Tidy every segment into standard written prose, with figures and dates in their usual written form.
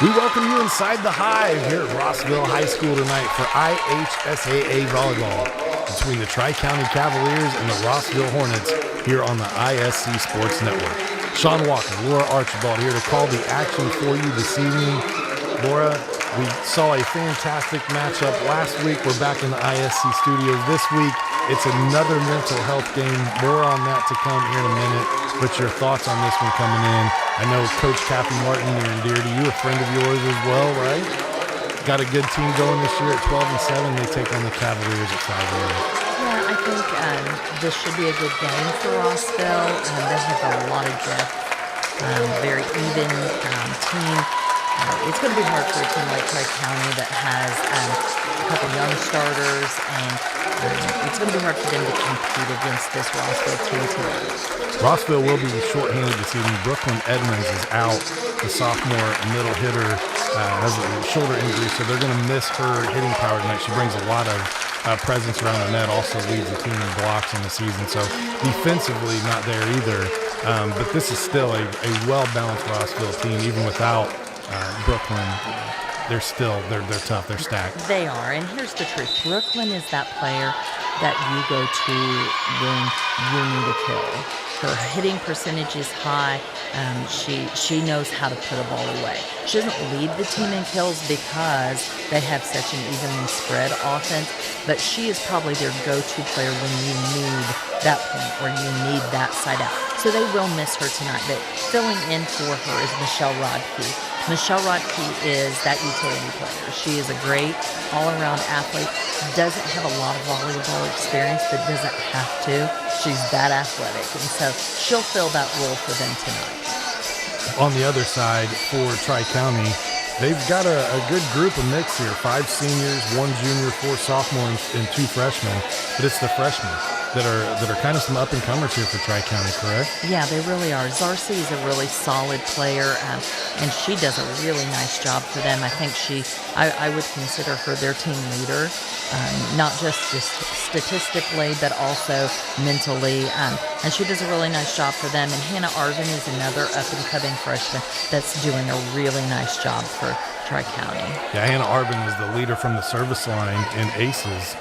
We welcome you inside the Hive here at Rossville High School tonight for IHSAA Volleyball between the Tri-County Cavaliers and the Rossville Hornets here on the ISC Sports Network. Sean Walker, Laura Archibald here to call the action for you this evening. Laura, we saw a fantastic matchup last week. We're back in the ISC studios this week. It's another mental health game. More on that to come here in a minute. But your thoughts on this one coming in? I know Coach Kathy Martin, near and dear to you, a friend of yours as well, right? Got a good team going this year at 12-7. They take on the Cavaliers at 5-0. Yeah, I think this should be a good game for Rossville. They have a lot of depth, very even team. It's going to be hard for a team like Tri-County that has a couple young starters, and it's going to be hard for them to compete against this Rossville team tonight. Rossville will be shorthanded this evening. Brooklyn Edmonds is out. The sophomore middle hitter has a shoulder injury, so they're going to miss her hitting power tonight. She brings a lot of presence around the net, also leads the team in blocks in the season, so defensively not there either. But this is still a well-balanced Rossville team, even without Brooklyn. They're tough. They're stacked. They are, and here's the truth. Brooklyn is that player that you go to when you need a kill. Her hitting percentage is high. She knows how to put a ball away. She doesn't lead the team in kills because they have such an evenly spread offense, but she is probably their go-to player when you need that point or you need that side out. So they will miss her tonight, but filling in for her is Michelle Rodkey. Michelle Rodkey is that utility player. She is a great all-around athlete, doesn't have a lot of volleyball experience, but doesn't have to. She's that athletic, and so she'll fill that role for them tonight. On the other side, for Tri-County, they've got a good group of mix here. 5 seniors, 1 junior, 4 sophomores, and 2 freshmen. But it's the freshmen that are kind of some up-and-comers here for Tri-County, correct? Yeah, they really are. Zarcy is a really solid player, and she does a really nice job for them. I think I would consider her their team leader, not just statistically, but also mentally. And she does a really nice job for them. And Hannah Arvin is another up-and-coming freshman that's doing a really nice job for Tri-County. Yeah, Hannah Arvin is the leader from the service line in ACES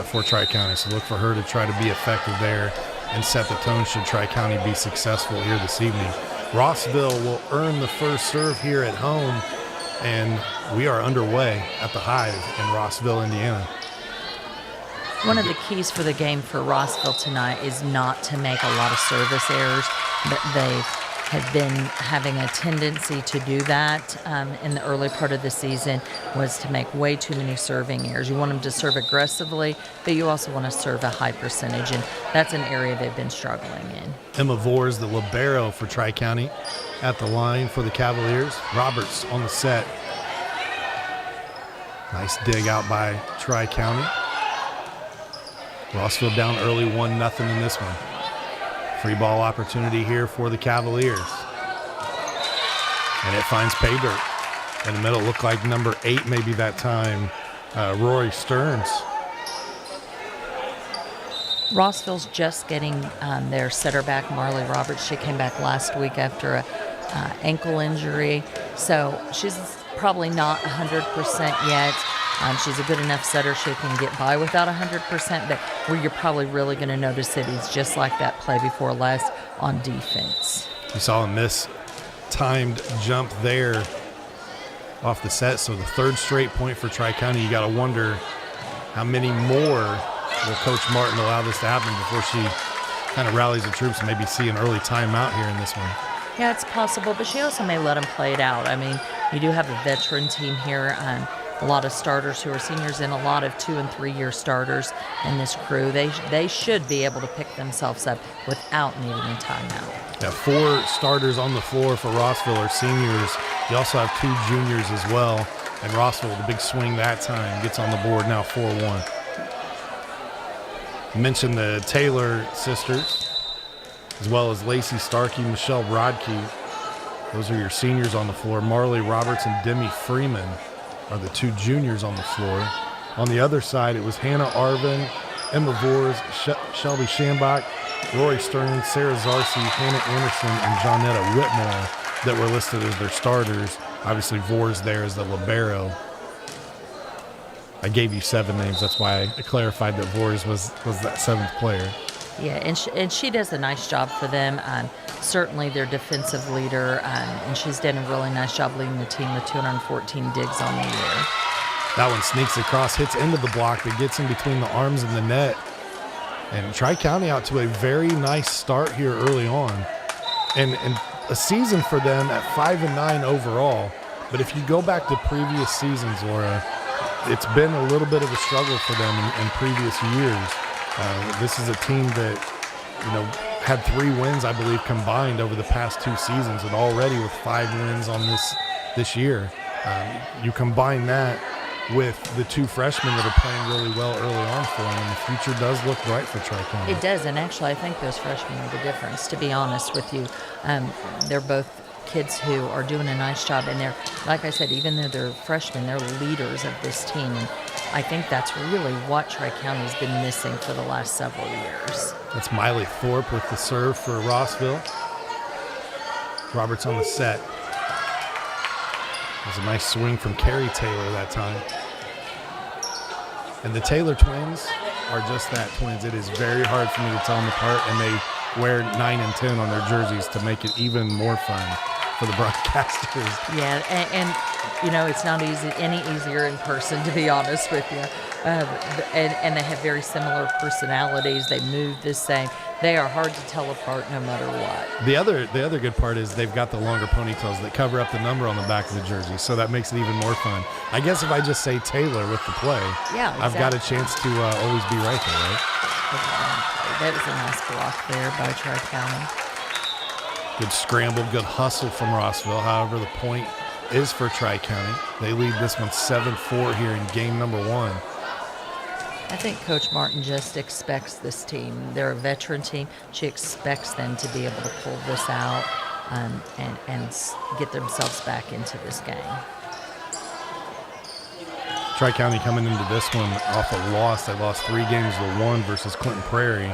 for Tri-County. So look for her to try to be effective there and set the tone should Tri-County be successful here this evening. Rossville will earn the first serve here at home, and we are underway at the Hive in Rossville, Indiana. One of the keys for the game for Rossville tonight is not to make a lot of service errors, but they have been having a tendency to do that in the early part of the season, was to make way too many serving errors. You want them to serve aggressively, but you also want to serve a high percentage, and that's an area they've been struggling in. Emma Vores, the libero for Tri-County, at the line for the Cavaliers. Roberts on the set. Nice dig out by Tri-County. Rossville down early 1-0 in this one. Free ball opportunity here for the Cavaliers. And it finds pay dirt. In the middle, looked like number 8 maybe that time, Rory Stearns. Rossville's just getting their setter back, Marley Roberts. She came back last week after a ankle injury. So she's probably not 100% yet. She's a good enough setter she can get by without 100%, but where you're probably really going to notice it is just like that play before last on defense. You saw a mistimed jump there off the set, so the 3rd straight point for Tri-County. You got to wonder how many more will Coach Martin allow this to happen before she kind of rallies the troops and maybe see an early timeout here in this one. Yeah, it's possible, but she also may let them play it out. I mean, you do have a veteran team here. A lot of starters who are seniors and a lot of 2- and 3-year starters in this crew. They should be able to pick themselves up without needing a timeout. Yeah, 4 starters on the floor for Rossville are seniors. You also have 2 juniors as well. And Rossville, the big swing that time, gets on the board now 4-1. Mentioned the Taylor sisters, as well as Lacey Starkey, Michelle Rodkey. Those are your seniors on the floor. Marley Roberts and Demi Freeman are the 2 juniors on the floor. On the other side, it was Hannah Arvin, Emma Vores, Shelby Shambach, Rory Stearns, Sarah Zarcy, Hannah Anderson, and Johnetta Whitmore that were listed as their starters. Obviously, Vors there is the libero. I gave you 7 names. That's why I clarified that Vors was that 7th player. Yeah, and she does a nice job for them. Certainly their defensive leader, and she's done a really nice job leading the team with 214 digs on the year. That one sneaks across, hits into the block, but gets in between the arms and the net. And Tri-County out to a very nice start here early on. And a season for them at 5-9 overall. But if you go back to previous seasons, Laura, it's been a little bit of a struggle for them in previous years. This is a team that, had 3 wins, I believe, combined over the past 2 seasons, and already with 5 wins on this year. You combine that with the 2 freshmen that are playing really well early on for them, and the future does look bright for Tri-County. It does, and actually I think those freshmen are the difference, to be honest with you. They're both kids who are doing a nice job, and they're, like I said, even though they're freshmen, they're leaders of this team, and I think that's really what Tri-County's been missing for the last several years. That's Miley Thorpe with the serve for Rossville. Roberts on the set. It was a nice swing from Carrie Taylor that time. And the Taylor twins are just that, twins. It is very hard for me to tell them apart, and they wear 9 and 10 on their jerseys to make it even more fun for the broadcasters. Yeah, and it's not any easier in person, to be honest with you. And they have very similar personalities. They move the same. They are hard to tell apart no matter what. The other good part is they've got the longer ponytails that cover up the number on the back of the jersey, so that makes it even more fun. I guess if I just say Taylor with the play, yeah, exactly. I've got a chance to always be right there, right? Exactly. That was a nice block there by Tri-County. Good scramble, good hustle from Rossville. However, the point is for Tri-County. They lead this one 7-4 here in game number 1. I think Coach Martin just expects this team. They're a veteran team. She expects them to be able to pull this out and get themselves back into this game. Tri-County coming into this one off a loss. They lost 3 games to 1 versus Clinton Prairie.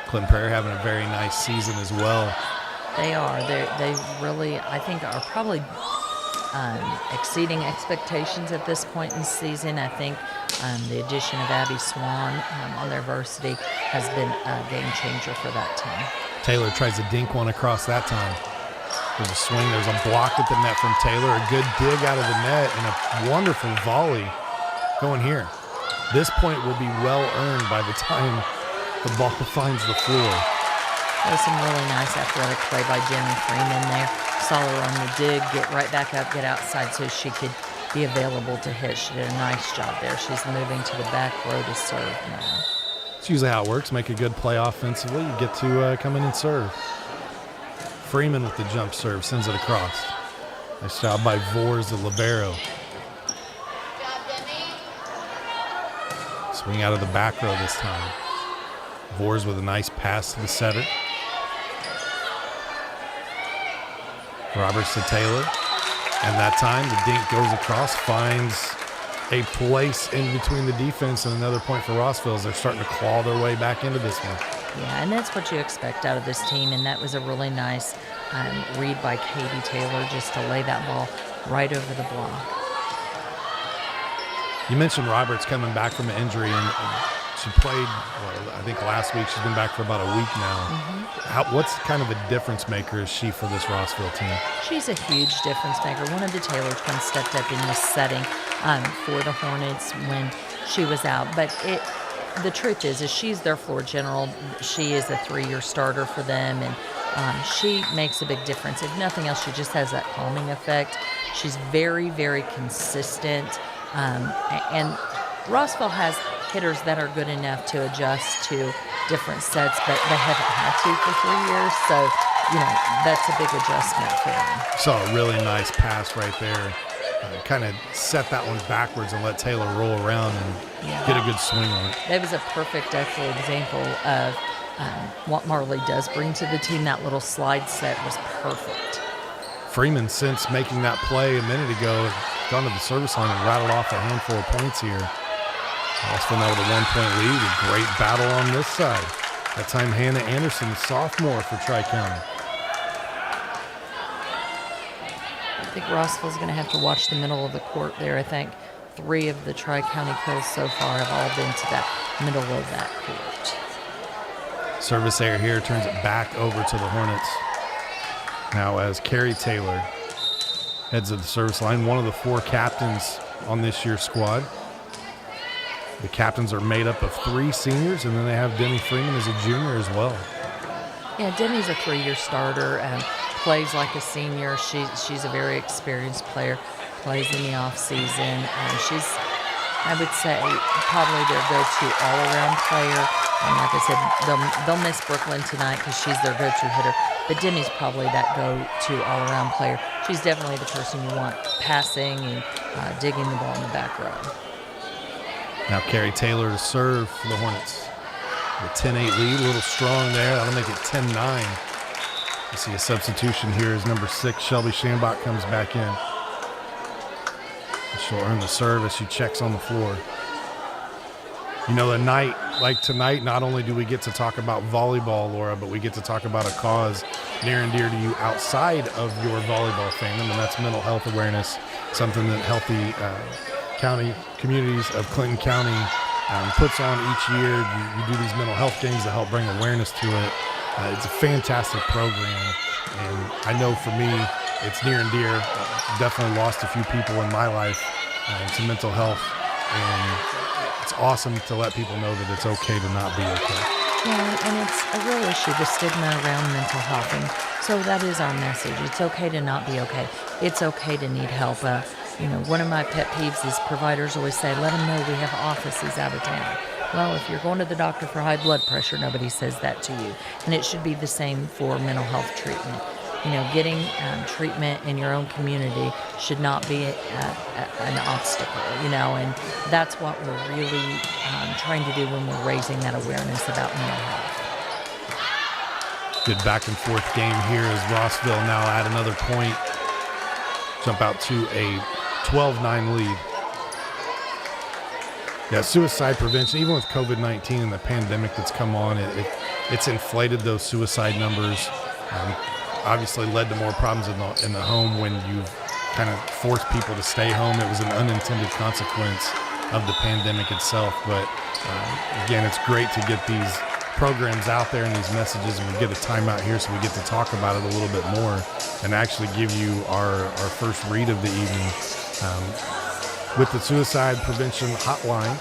Clinton Prairie having a very nice season as well. They are. They really, I think, are probably exceeding expectations at this point in the season. I think the addition of Abby Swan on their varsity has been a game changer for that team. Taylor tries to dink one across that time. There's a swing. There's a block at the net from Taylor. A good dig out of the net and a wonderful volley going here. This point will be well earned by the time the ball finds the floor. That was some really nice athletic play by Jenny Freeman there. Saw her on the dig, get right back up, get outside so she could be available to hit. She did a nice job there. She's moving to the back row to serve now. It's usually how it works. Make a good play offensively. You get to come in and serve. Freeman with the jump serve, sends it across. Nice job by Vors, the libero. Swing out of the back row this time. Vors with a nice pass to the setter. Roberts to Taylor. And that time the dink goes across, finds a place in between the defense, and another point for Rossville as they're starting to claw their way back into this one. Yeah, and that's what you expect out of this team, and that was a really nice read by Katie Taylor just to lay that ball right over the block. You mentioned Roberts coming back from an injury, and she played, I think last week. She's been back for about a week now. Mm-hmm. What's kind of a difference maker is she for this Rossville team? She's a huge difference maker. One of the Taylor twins stepped up in this setting for the Hornets when she was out. But the truth is she's their floor general. She is a 3-year starter for them, and she makes a big difference. If nothing else, she just has that calming effect. She's very, very consistent. And Rossville has hitters that are good enough to adjust to different sets, but they haven't had to for 3 years, so that's a big adjustment for them. Saw a really nice pass right there. Kind of set that one backwards and let Taylor roll around and get a good swing on it. That was a perfect actual example of what Marley does bring to the team. That little slide set was perfect. Freeman, since making that play a minute ago, gone to the service line and rattled off a handful of points here. Rossville now with a 1-point lead. A great battle on this side. That time Hannah Anderson, sophomore for Tri-County. think Rossville's going to have to watch the middle of the court there. I think 3 of the Tri-County kills so far have all been to that middle of that court. Service error here turns it back over to the Hornets. Now as Carrie Taylor heads to the service line, one of the 4 captains on this year's squad. The captains are made up of 3 seniors, and then they have Demi Freeman as a junior as well. Yeah, Demi's a 3-year starter and plays like a senior. She's a very experienced player, plays in the off season. She's, I would say, probably their go-to all-around player. Like I said, they'll miss Brooklyn tonight because she's their go-to hitter. But Demi's probably that go-to all-around player. She's definitely the person you want passing and digging the ball in the back row. Now Carrie Taylor to serve for the Hornets. The 10-8 lead, a little strong there. That'll make it 10-9. You see a substitution here as number 6, Shelby Shambach, comes back in. She'll earn the serve as she checks on the floor. You know, a night like tonight, not only do we get to talk about volleyball, Laura, but we get to talk about a cause near and dear to you outside of your volleyball fandom, and that's mental health awareness, something that healthy county communities of Clinton County puts on each year. You do these mental health games to help bring awareness to it. It's a fantastic program, and I know for me, it's near and dear. Definitely lost a few people in my life to mental health, and it's awesome to let people know that it's okay to not be okay. Yeah, and it's a real issue, the stigma around mental health, and so that is our message. It's okay to not be okay. It's okay to need help. One of my pet peeves is providers always say, let them know we have offices out of town. Well, if you're going to the doctor for high blood pressure, nobody says that to you. And it should be the same for mental health treatment. Getting treatment in your own community should not be an obstacle, and that's what we're really trying to do when we're raising that awareness about mental health. Good back and forth game here as Rossville now add another point, jump out to a 12-9 lead. Yeah, suicide prevention, even with COVID-19 and the pandemic that's come on, it's inflated those suicide numbers. Obviously led to more problems in the home when you've kind of forced people to stay home. It was an unintended consequence of the pandemic itself. But again, it's great to get these programs out there and these messages, and we get a timeout here so we get to talk about it a little bit more and actually give you our first read of the evening. With the suicide prevention hotline,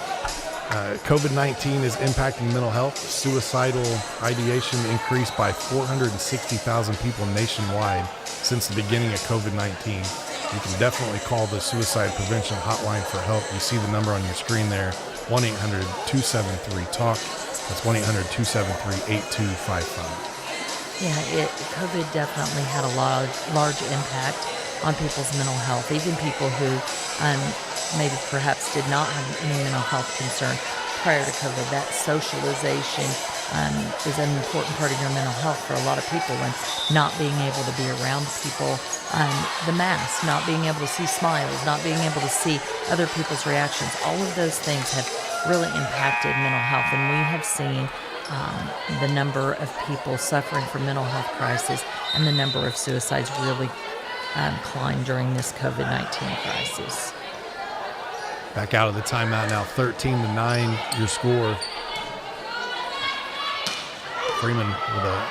COVID-19 is impacting mental health. Suicidal ideation increased by 460,000 people nationwide since the beginning of COVID-19. You can definitely call the suicide prevention hotline for help. You see the number on your screen there, 1-800-273-TALK. That's 1-800-273-8255. Yeah, COVID definitely had a large impact on people's mental health, even people who maybe perhaps did not have any mental health concern prior to COVID. That socialization is an important part of your mental health for a lot of people, and not being able to be around people, the mask, not being able to see smiles, not being able to see other people's reactions, all of those things have really impacted mental health, and we have seen the number of people suffering from mental health crisis and the number of suicides really climb during this COVID-19 crisis. Back out of the timeout now, 13-9, your score. Freeman with a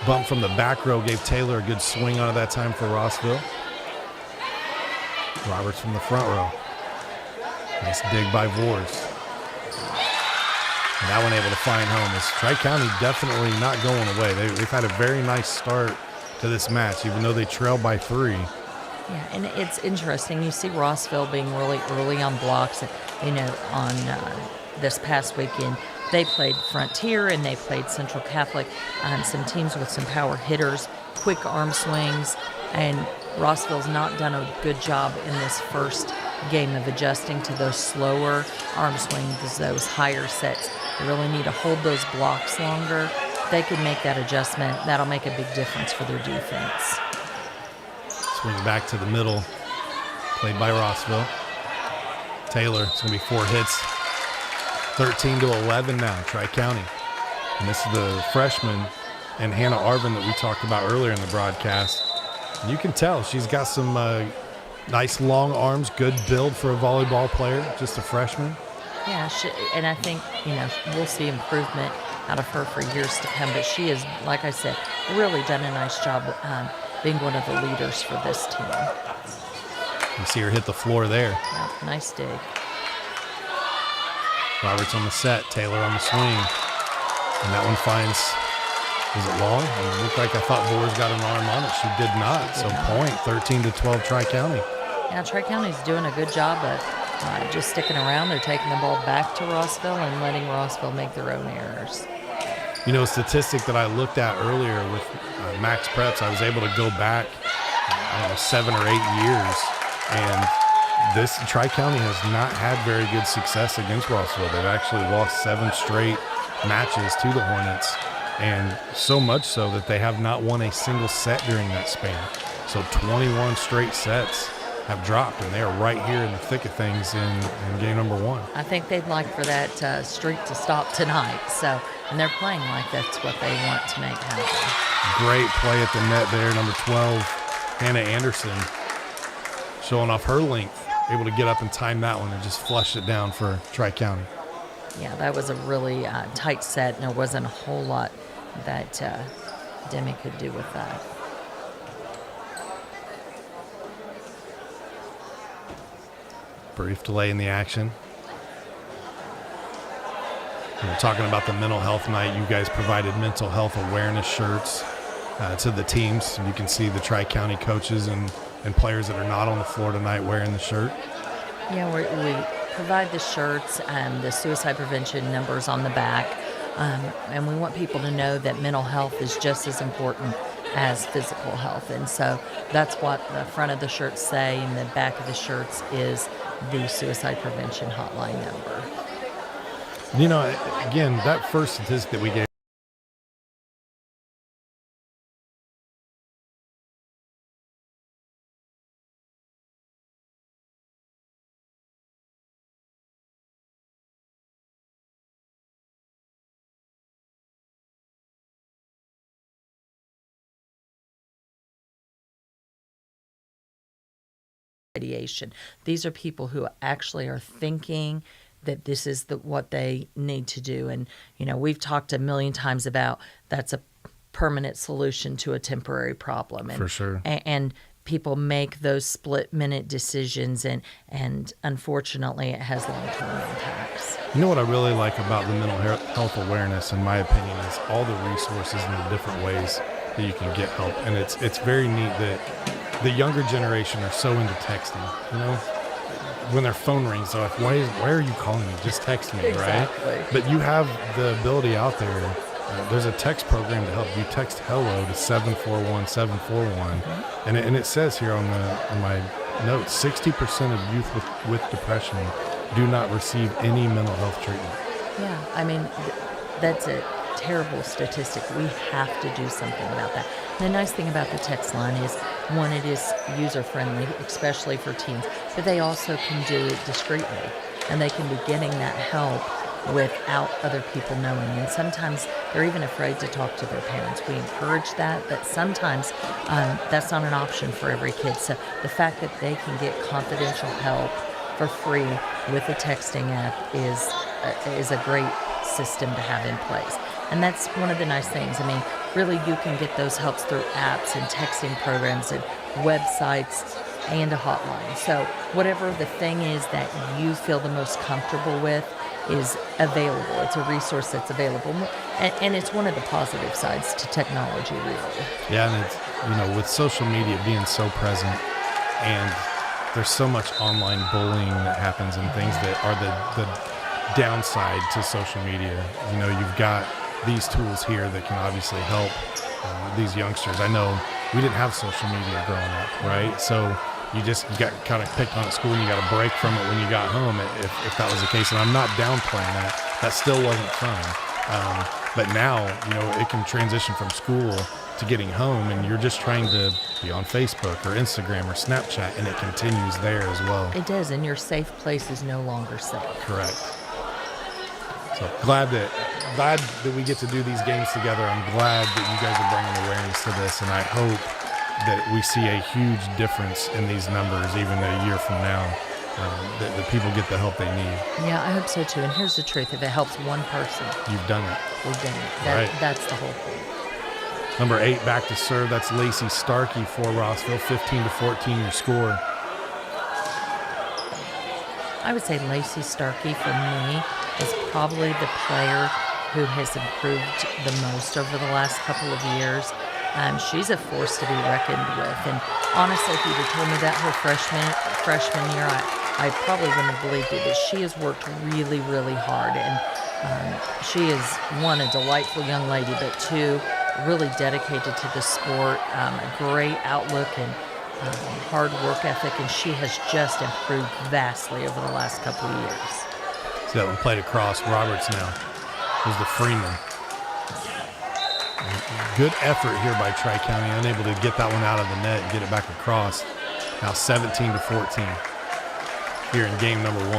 bump from the back row gave Taylor a good swing out of that time for Rossville. Roberts from the front row. Nice dig by Vors. And that one able to find home as Tri-County definitely not going away. They've had a very nice start to this match, even though they trail by 3. Yeah, and it's interesting. You see Rossville being really early on blocks. On this past weekend, they played Frontier and they played Central Catholic, some teams with some power hitters, quick arm swings, and Rossville's not done a good job in this first game of adjusting to those slower arm swings, those higher sets. They really need to hold those blocks longer. If they can make that adjustment, that'll make a big difference for their defense. Swing back to the middle, played by Rossville. Taylor, it's going to be 4 hits. 13-11 now, Tri-County. And this is the freshman and Hannah Arvin that we talked about earlier in the broadcast. You can tell she's got some nice long arms, good build for a volleyball player, just a freshman. Yeah, and I think, we'll see improvement out of her for years to come. But she has, like I said, really done a nice job being one of the leaders for this team. You see her hit the floor there. Yeah, nice dig. Roberts on the set, Taylor on the swing. And that one finds, is it long? It looked like I thought Boers got an arm on it. She did not. So point, 13-12 Tri-County. Yeah, Tri-County's doing a good job of just sticking around. They're taking the ball back to Rossville and letting Rossville make their own errors. A statistic that I looked at earlier with Max Preps, I was able to go back, 7 or 8 years. And this Tri-County has not had very good success against Rossville. They've actually lost 7 straight matches to the Hornets, and so much so that they have not won a single set during that span. So 21 straight sets have dropped, and they are right here in the thick of things in game number 1. I think they'd like for that streak to stop tonight. And they're playing like that's what they want to make happen. Great play at the net there, number 12, Hannah Anderson, showing off her length, able to get up and time that one and just flush it down for Tri-County. Yeah, that was a really tight set, and there wasn't a whole lot that Demi could do with that. Brief delay in the action. We're talking about the mental health night. You guys provided mental health awareness shirts to the teams. You can see the Tri-County coaches and players that are not on the floor tonight wearing the shirt. Yeah, we provide the shirts and the suicide prevention numbers on the back. And we want people to know that mental health is just as important as physical health. And so that's what the front of the shirts say, and the back of the shirts is the suicide prevention hotline number. Again, that first statistic that we gave, ideation. These are people who actually are thinking that this is what they need to do. And, we've talked a million times about that's a permanent solution to a temporary problem. And, for sure. And people make those split-minute decisions, and unfortunately, it has long-term impacts. What I really like about the mental health awareness, in my opinion, is all the resources and the different ways that you can get help. And it's very neat that the younger generation are so into texting, when their phone rings, they're like, why are you calling me? Just text me, Exactly. Right? But you have the ability out there. There's a text program to help you. Text hello to 741-741. And it says here on my notes, 60% of youth with depression do not receive any mental health treatment. Yeah, that's a terrible statistic. We have to do something about that. The nice thing about the text line is, one, it is user-friendly, especially for teens, but they also can do it discreetly, and they can be getting that help without other people knowing. And sometimes they're even afraid to talk to their parents. We encourage that, but sometimes that's not an option for every kid. So the fact that they can get confidential help for free with a texting app is a great system to have in place. And that's one of the nice things. Really, you can get those helps through apps and texting programs and websites and a hotline. So whatever the thing is that you feel the most comfortable with is available. It's a resource that's available. And it's one of the positive sides to technology, really. Yeah, and it's, with social media being so present, and there's so much online bullying that happens and things that are the downside to social media. You've got these tools here that can obviously help these youngsters. I know we didn't have social media growing up, right? So you got kind of picked on at school, and you got a break from it when you got home, if that was the case. And I'm not downplaying that. That still wasn't fun. But now, it can transition from school to getting home, and you're just trying to be on Facebook or Instagram or Snapchat, and it continues there as well. It does, and your safe place is no longer safe. Correct. So glad that we get to do these games together. I'm glad that you guys are bringing awareness to this, and I hope that we see a huge difference in these numbers even a year from now, that people get the help they need. Yeah, I hope so too. And here's the truth. If it helps one person, You've done it. we've done it. Right. That's the whole thing. Number 8 back to serve. That's Lacey Starkey for Rossville. 15-14 your score. I would say Lacey Starkey for me is probably the player who has improved the most over the last couple of years. She's a force to be reckoned with. And honestly, if you'd have told me that her freshman year, I probably wouldn't have believed it. But she has worked really, really hard. And she is, one, a delightful young lady, but two, really dedicated to the sport, a great outlook and hard work ethic, and she has just improved vastly over the last couple of years. See that one played across. Roberts now was the Freeman. Good effort here by Tri-County, unable to get that one out of the net and get it back across. Now 17-14 here in game number 1.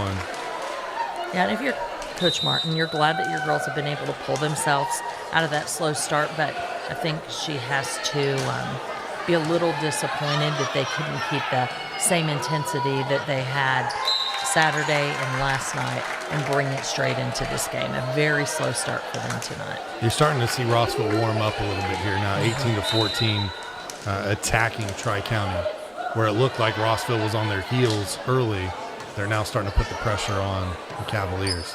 Yeah, and if you're Coach Martin, you're glad that your girls have been able to pull themselves out of that slow start, but I think she has to be a little disappointed that they couldn't keep the same intensity that they had Saturday and last night and bring it straight into this game. A very slow start for them tonight. You're starting to see Rossville warm up a little bit here now, 18-14, attacking Tri-County. Where it looked like Rossville was on their heels early, they're now starting to put the pressure on the Cavaliers.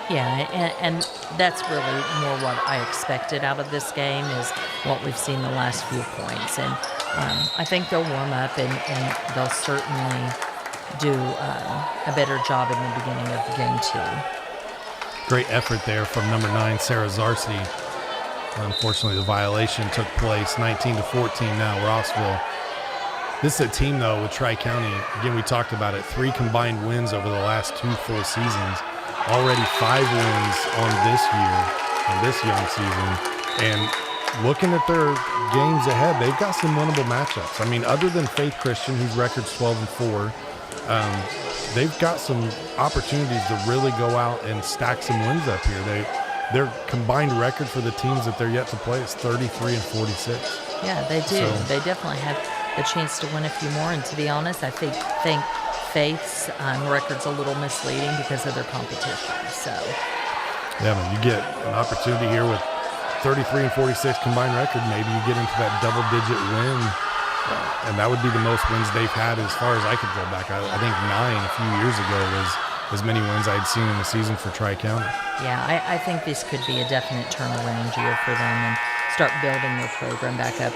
Yeah, and that's really more what I expected out of this game is what we've seen the last few points. And I think they'll warm up and they'll certainly do a better job in the beginning of game 2. Great effort there from number 9, Sarah Zarsity. Unfortunately, the violation took place. 19-14 now, Rossville. This is a team, though, with Tri-County. Again, we talked about it. 3 combined wins over the last 2 full seasons. Already 5 wins on this year, on this young season. And looking at their games ahead, they've got some winnable matchups. I mean, other than Faith Christian, whose record's 12-4, they've got some opportunities to really go out and stack some wins up here. Their combined record for the teams that they're yet to play is 33-46. Yeah, they do. So, they definitely have the chance to win a few more. And to be honest, I think Faith's record's a little misleading because of their competition. So, yeah, man, you get an opportunity here with 33-46 combined record. Maybe you get into that double-digit win, and that would be the most wins they've had as far as I could go back. I think 9 a few years ago was as many wins I'd seen in the season for Tri-County. Yeah, I think this could be a definite turnaround year for them and start building their program back up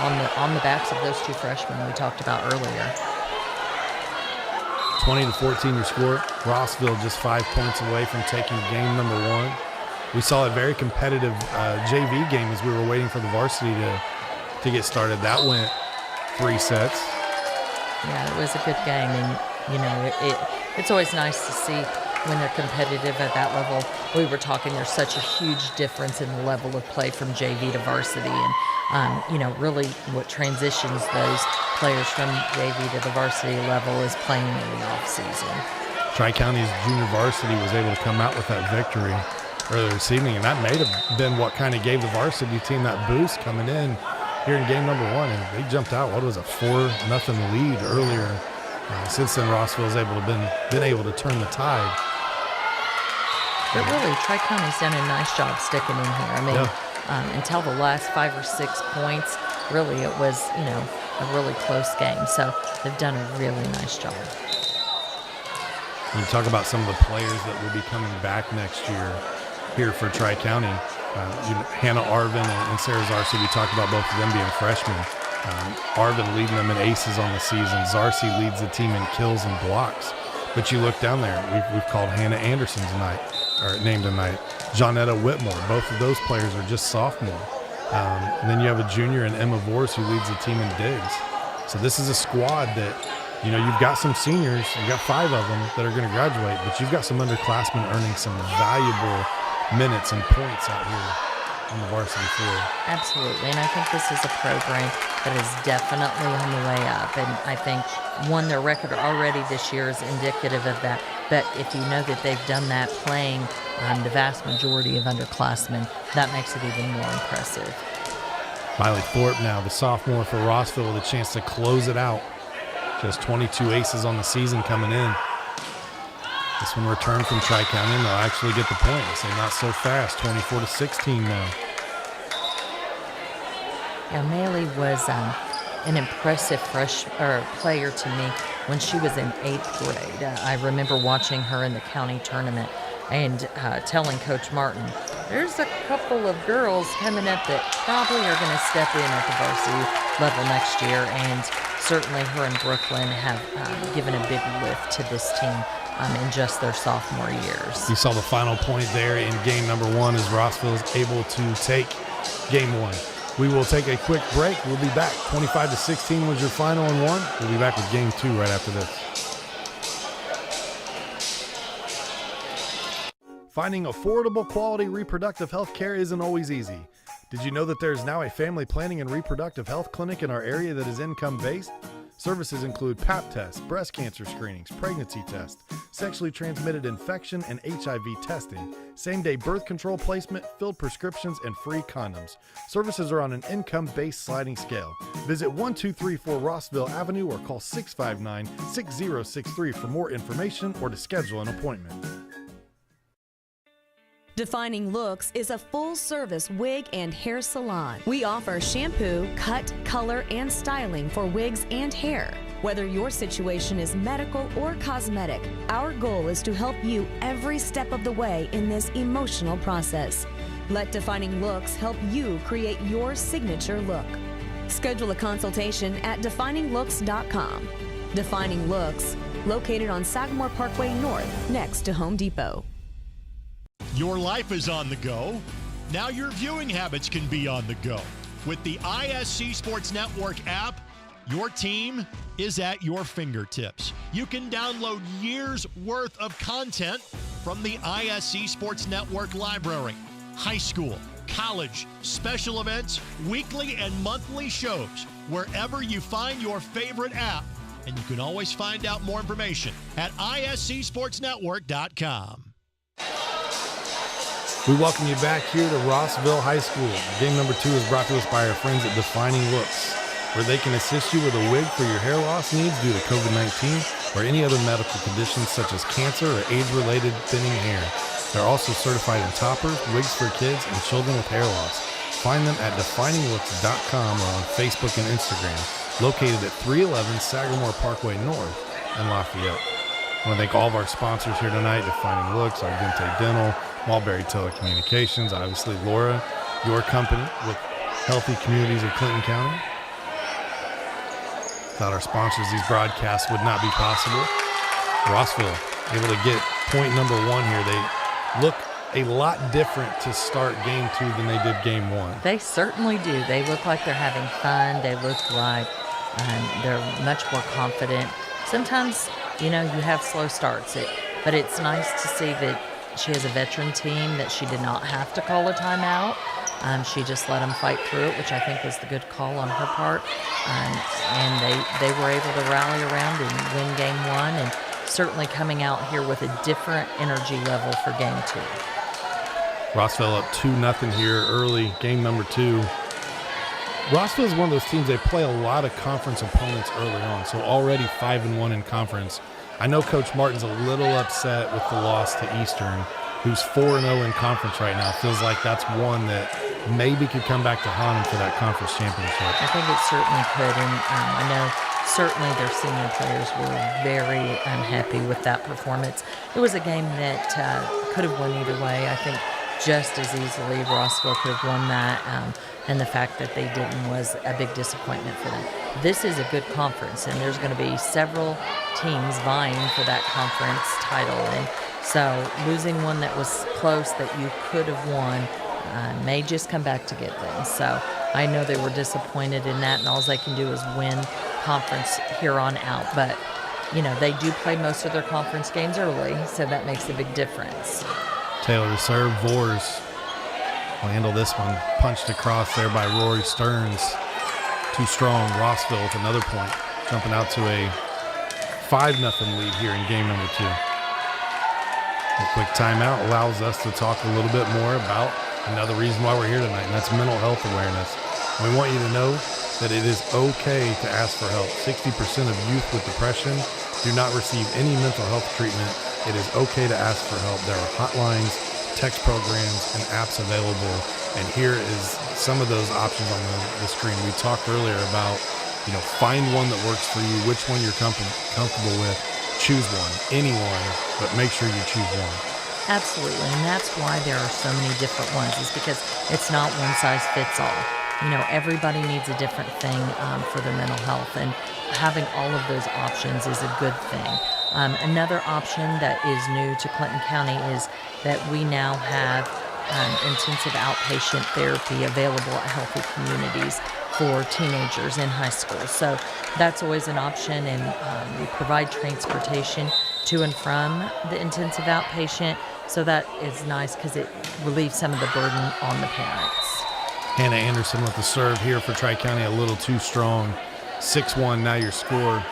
on the backs of those 2 freshmen we talked about earlier. 20-14 your score. Rossville just 5 points away from taking game number 1. We saw a very competitive JV game as we were waiting for the varsity to get started. That went 3 sets. Yeah, it was a good game, and you know it's always nice to see when they're competitive at that level. We were talking, there's such a huge difference in the level of play from JV to varsity, and you know, really what transitions those players from JV to the varsity level is playing in the off season. Tri-County's junior varsity was able to come out with that victory earlier this evening, and that may have been what kind of gave the varsity team that boost coming in here in game number 1, and they jumped out. What was a 4-0 lead earlier? Since then, Rossville's been able to turn the tide. But really, Tri-County's done a nice job sticking in here. I mean, until the last 5 or 6 points, really it was, you know, a really close game. So they've done a really nice job. When you talk about some of the players that will be coming back next year here for Tri-County, Hannah Arvin and Sarah Zarcy, we talked about both of them being freshmen. Arvin leading them in aces on the season. Zarcy leads the team in kills and blocks. But you look down there, we've called Hannah Anderson named tonight. Johnetta Whitmore, both of those players are just sophomore. And then you have a junior in Emma Vors who leads the team in digs. So this is a squad that, you know, you've got some seniors, you've got 5 of them that are going to graduate, but you've got some underclassmen earning some valuable minutes and points out here on the varsity floor. Absolutely, and I think this is a program that is definitely on the way up, and I think, their record already this year is indicative of that, but if you know that they've done that playing the vast majority of underclassmen, that makes it even more impressive. Miley Thorpe now, the sophomore for Rossville, with a chance to close it out. Just 22 aces on the season coming in. This one returned from Tri-County, and they'll actually get the point. They say not so fast, 24-16 now. Yeah, Maley was an impressive player to me when she was in 8th grade. I remember watching her in the county tournament and telling Coach Martin, there's a couple of girls coming up that probably are going to step in at the varsity level next year, and certainly her and Brooklyn have given a big lift to this team in just their sophomore years. You saw the final point there in game number 1 as Rossville is able to take game 1. We will take a quick break. We'll be back. 25-16 was your final and 1. We'll be back with game 2 right after this. Finding affordable, quality reproductive health care isn't always easy. Did you know that there is now a family planning and reproductive health clinic in our area that is income-based? Services include Pap tests, breast cancer screenings, pregnancy tests, sexually transmitted infection and HIV testing, same-day birth control placement, filled prescriptions, and free condoms. Services are on an income-based sliding scale. Visit 1234 Rossville Avenue or call 659-6063 for more information or to schedule an appointment. Defining Looks is a full-service wig and hair salon. We offer shampoo, cut, color, and styling for wigs and hair. Whether your situation is medical or cosmetic, our goal is to help you every step of the way in this emotional process. Let Defining Looks help you create your signature look. Schedule a consultation at defininglooks.com. Defining Looks, located on Sagamore Parkway North, next to Home Depot. Your life is on the go. Now your viewing habits can be on the go. With the ISC Sports Network app, your team is at your fingertips. You can download years' worth of content from the ISC Sports Network library. High school, college, special events, weekly and monthly shows, wherever you find your favorite app. And you can always find out more information at iscsportsnetwork.com. We welcome you back here to Rossville High School. Game number 2 is brought to us by our friends at Defining Looks, where they can assist you with a wig for your hair loss needs due to COVID-19 or any other medical conditions such as cancer or age-related thinning hair. They're also certified in toppers, wigs for kids, and children with hair loss. Find them at defininglooks.com or on Facebook and Instagram, located at 311 Sagamore Parkway North in Lafayette. I want to thank all of our sponsors here tonight, Defining Looks, Argente Dental, Mulberry Telecommunications, obviously Laura, your company with Healthy Communities of Clinton County. Without our sponsors, these broadcasts would not be possible. Rossville able to get point number 1 here. They look a lot different to start game 2 than they did game 1. They certainly do. They look like they're having fun. They look like they're much more confident. Sometimes, you have slow starts, but it's nice to see that she has a veteran team that she did not have to call a timeout. She just let them fight through it, which I think was the good call on her part. And they were able to rally around and win game 1, and certainly coming out here with a different energy level for game 2. Rossville up 2-0 here early, game number 2. Rossville is one of those teams, they play a lot of conference opponents early on, so already 5-1 in conference. I know Coach Martin's a little upset with the loss to Eastern, who's 4-0 in conference right now. Feels like that's one that maybe could come back to haunt him for that conference championship. I think it certainly could, and I know certainly their senior players were very unhappy with that performance. It was a game that could have won either way. I think just as easily Rossville could have won that, and the fact that they didn't was a big disappointment for them. This is a good conference, and there's going to be several teams vying for that conference title, and so losing one that was close that you could have won may just come back to get them. So I know they were disappointed in that, and all they can do is win conference here on out. But, they do play most of their conference games early, so that makes a big difference. Taylor to serve. Vors will handle this one. Punched across there by Rory Stearns. Too strong. Rossville with another point. Jumping out to a 5-0 lead here in game number 2. A quick timeout allows us to talk a little bit more about another reason why we're here tonight, and that's mental health awareness. We want you to know that it is okay to ask for help. 60% of youth with depression do not receive any mental health treatment. It is okay to ask for help. There are hotlines, text programs, and apps available. And here is some of those options on the screen. We talked earlier about, find one that works for you, which one you're comfortable with. Choose one, anyone, but make sure you choose one. Absolutely, and that's why there are so many different ones, is because it's not one size fits all. Everybody needs a different thing for their mental health, and having all of those options is a good thing. Another option that is new to Clinton County is that we now have intensive outpatient therapy available at Healthy Communities for teenagers in high school. So that's always an option, and we provide transportation to and from the intensive outpatient. So that is nice because it relieves some of the burden on the parents. Hannah Anderson with the serve here for Tri-County, a little too strong. 6-1 now your score.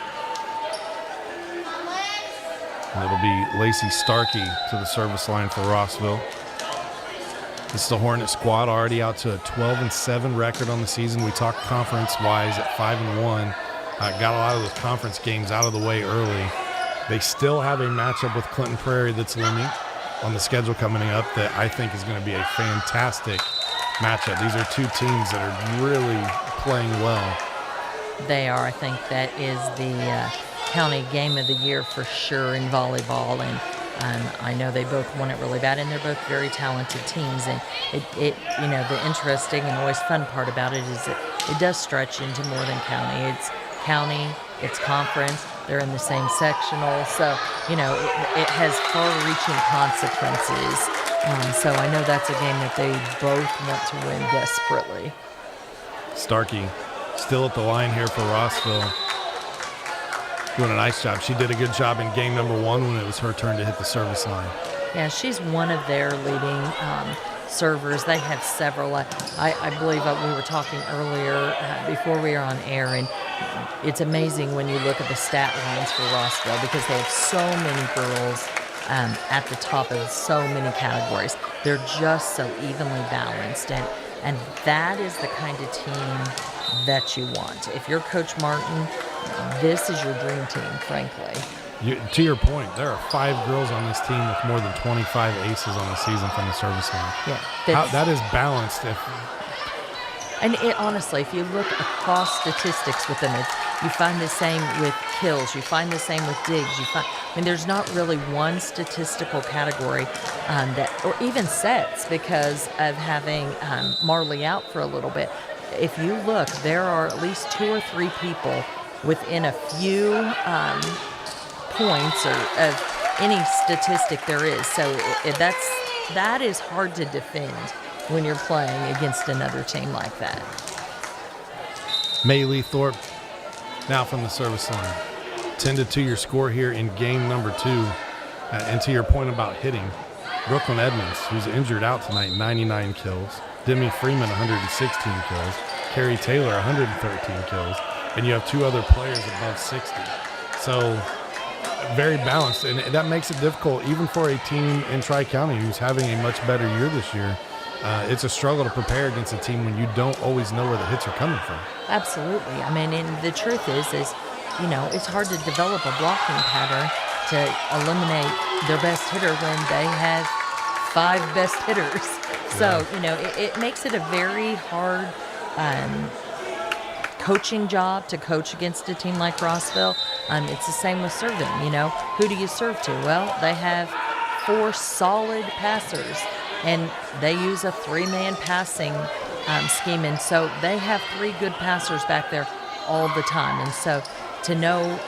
And it'll be Lacey Starkey to the service line for Rossville. This is the Hornet squad already out to a 12-7 record on the season. We talked conference-wise at 5-1. Got a lot of those conference games out of the way early. They still have a matchup with Clinton Prairie that's looming on the schedule coming up that I think is going to be a fantastic matchup. These are two teams that are really playing well. They are. I think that is the county game of the year for sure in volleyball, and I know they both want it really bad, and they're both very talented teams. And it the interesting and always fun part about it is that it does stretch into more than county. It's county, it's conference, they're in the same sectional, so it has far-reaching consequences. So I know that's a game that they both want to win desperately. Starkey still at the line here for Rossville. Doing a nice job. She did a good job in game number 1 when it was her turn to hit the service line. Yeah, she's one of their leading servers. They have several. I believe we were talking earlier before we were on air, and it's amazing when you look at the stat lines for Rossville because they have so many girls at the top of so many categories. They're just so evenly balanced, and that is the kind of team that you want. If you're Coach Martin, this is your dream team, frankly. To your point, there are 5 girls on this team with more than 25 aces on the season from the service line. Yeah, that is balanced. And honestly, if you look across statistics with them, you find the same with kills. You find the same with digs. There's not really one statistical category or even sets because of having Marley out for a little bit. If you look, there are at least 2 or 3 people within a few points or of any statistic there is. So that is hard to defend when you're playing against another team like that. Maylee Thorpe now from the service line. 10-2 your score here in game number 2. And to your point about hitting, Brooklyn Edmonds, who's injured out tonight, 99 kills. Demi Freeman, 116 kills. Carrie Taylor, 113 kills. And you have 2 other players above 60. So very balanced, and that makes it difficult even for a team in Tri-County who's having a much better year this year. It's a struggle to prepare against a team when you don't always know where the hits are coming from. Absolutely. And the truth is it's hard to develop a blocking pattern to eliminate their best hitter when they have 5 best hitters. So, it makes it a very hard coaching job to coach against a team like Rossville. It's the same with serving. Who do you serve to? Well, they have 4 solid passers, and they use a 3-man passing scheme, and so they have 3 good passers back there all the time. And so to know,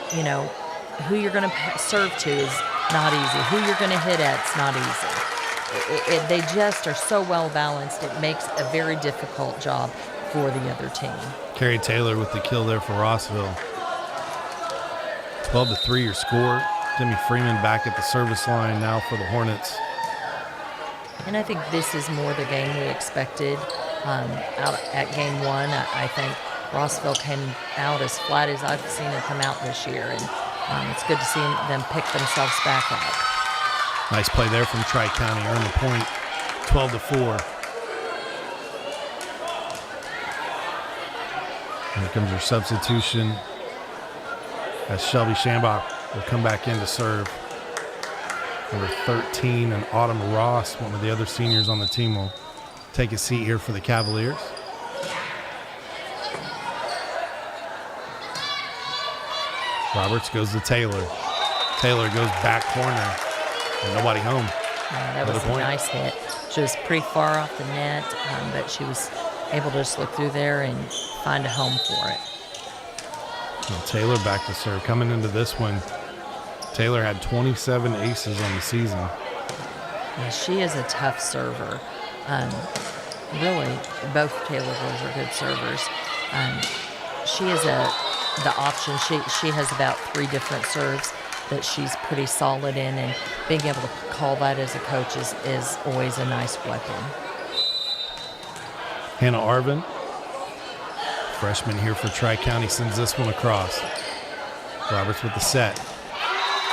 who you're going to serve to is not easy. Who you're going to hit at is not easy. They just are so well balanced. It makes a very difficult job for the other team. Carrie Taylor with the kill there for Rossville. 12-3 your score. Demi Freeman back at the service line now for the Hornets. And I think this is more the game we expected out at game 1. I think Rossville came out as flat as I've seen it come out this year, and it's good to see them pick themselves back up. Nice play there from Tri-County, earn the point, 12-4. Here comes your substitution as Shelby Shambach will come back in to serve. Number 13 and Autumn Ross, one of the other seniors on the team, will take a seat here for the Cavaliers. Roberts goes to Taylor. Taylor goes back corner, and nobody home. That was a nice hit. She was pretty far off the net, but she was able to just look through there and find a home for it. Well, Taylor back to serve. Coming into this one, Taylor had 27 aces on the season. Yeah, she is a tough server. Really, both Taylor girls are good servers. She is the option. She has about 3 different serves that she's pretty solid in, and being able to call that as a coach is always a nice weapon. Hannah Arvin, freshman here for Tri-County, sends this one across. Roberts with the set.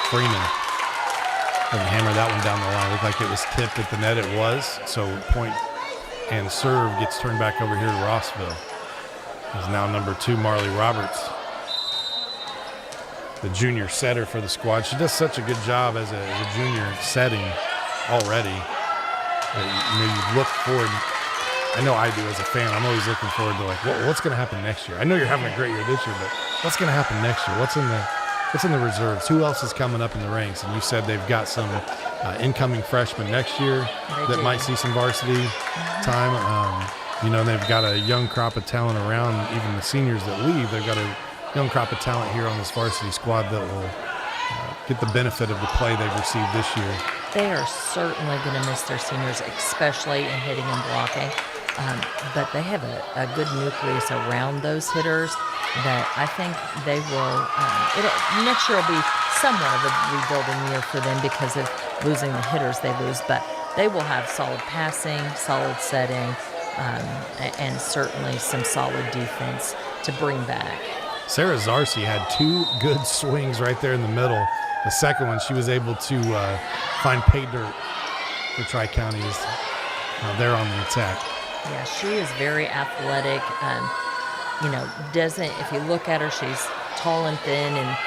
Freeman doesn't hammer that one down the line. Looked like it was tipped at the net. It was. So point and serve gets turned back over here to Rossville. Is now number 2, Marley Roberts, the junior setter for the squad. She does such a good job as a junior setting already. You look forward. I know I do as a fan. I'm always looking forward to what's going to happen next year. I know you're having a great year this year, but what's going to happen next year? What's in the reserves? Who else is coming up in the ranks? And you said they've got some incoming freshmen next year that might see some varsity time. They've got a young crop of talent around. Even the seniors that leave, they've got a young crop of talent here on this varsity squad that will get the benefit of the play they've received this year. They are certainly going to miss their seniors, especially in hitting and blocking. But they have a good nucleus around those hitters that I think they will. Next year will be somewhat of a rebuilding year for them because of losing the hitters they lose. But they will have solid passing, solid setting, and certainly some solid defense to bring back. Sarah Zarcy had 2 good swings right there in the middle. The second one, she was able to find pay dirt for Tri-County there on the attack. Yeah, she is very athletic. If you look at her, she's tall and thin and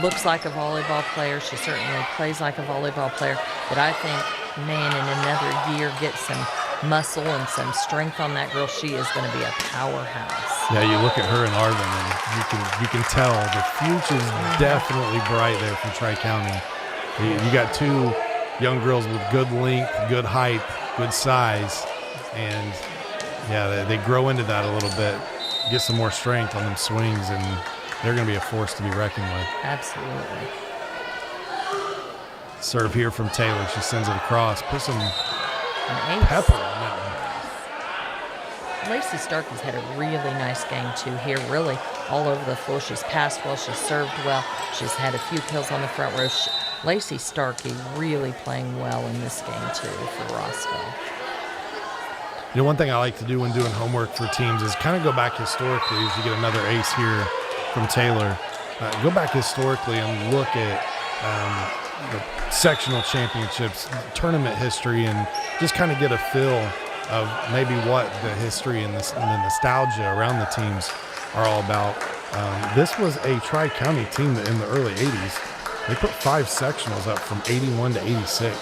looks like a volleyball player. She certainly plays like a volleyball player. But I think, man, in another year, get some muscle and some strength on that girl, she is going to be a powerhouse. Yeah, you look at her and Arvin, and you can tell the future's definitely bright there from Tri-County. You got 2 young girls with good length, good height, good size, and yeah, they grow into that a little bit, get some more strength on them swings, and they're going to be a force to be reckoned with. Absolutely. Serve here from Taylor. She sends it across. Put some pepper on that one. Lacey Starkey's had a really nice game, too, here, really all over the floor. She's passed well. She's served well. She's had a few kills on the front row. Lacey Starkey really playing well in this game, too, for Rossville. One thing I like to do when doing homework for teams is kind of go back historically as you get another ace here from Taylor. Go back historically and look at the sectional championships, tournament history, and just kind of get a feel of maybe what the history and the nostalgia around the teams are all about. This was a Tri-County team that in the early 80s, they put 5 sectionals up from 81 to 86.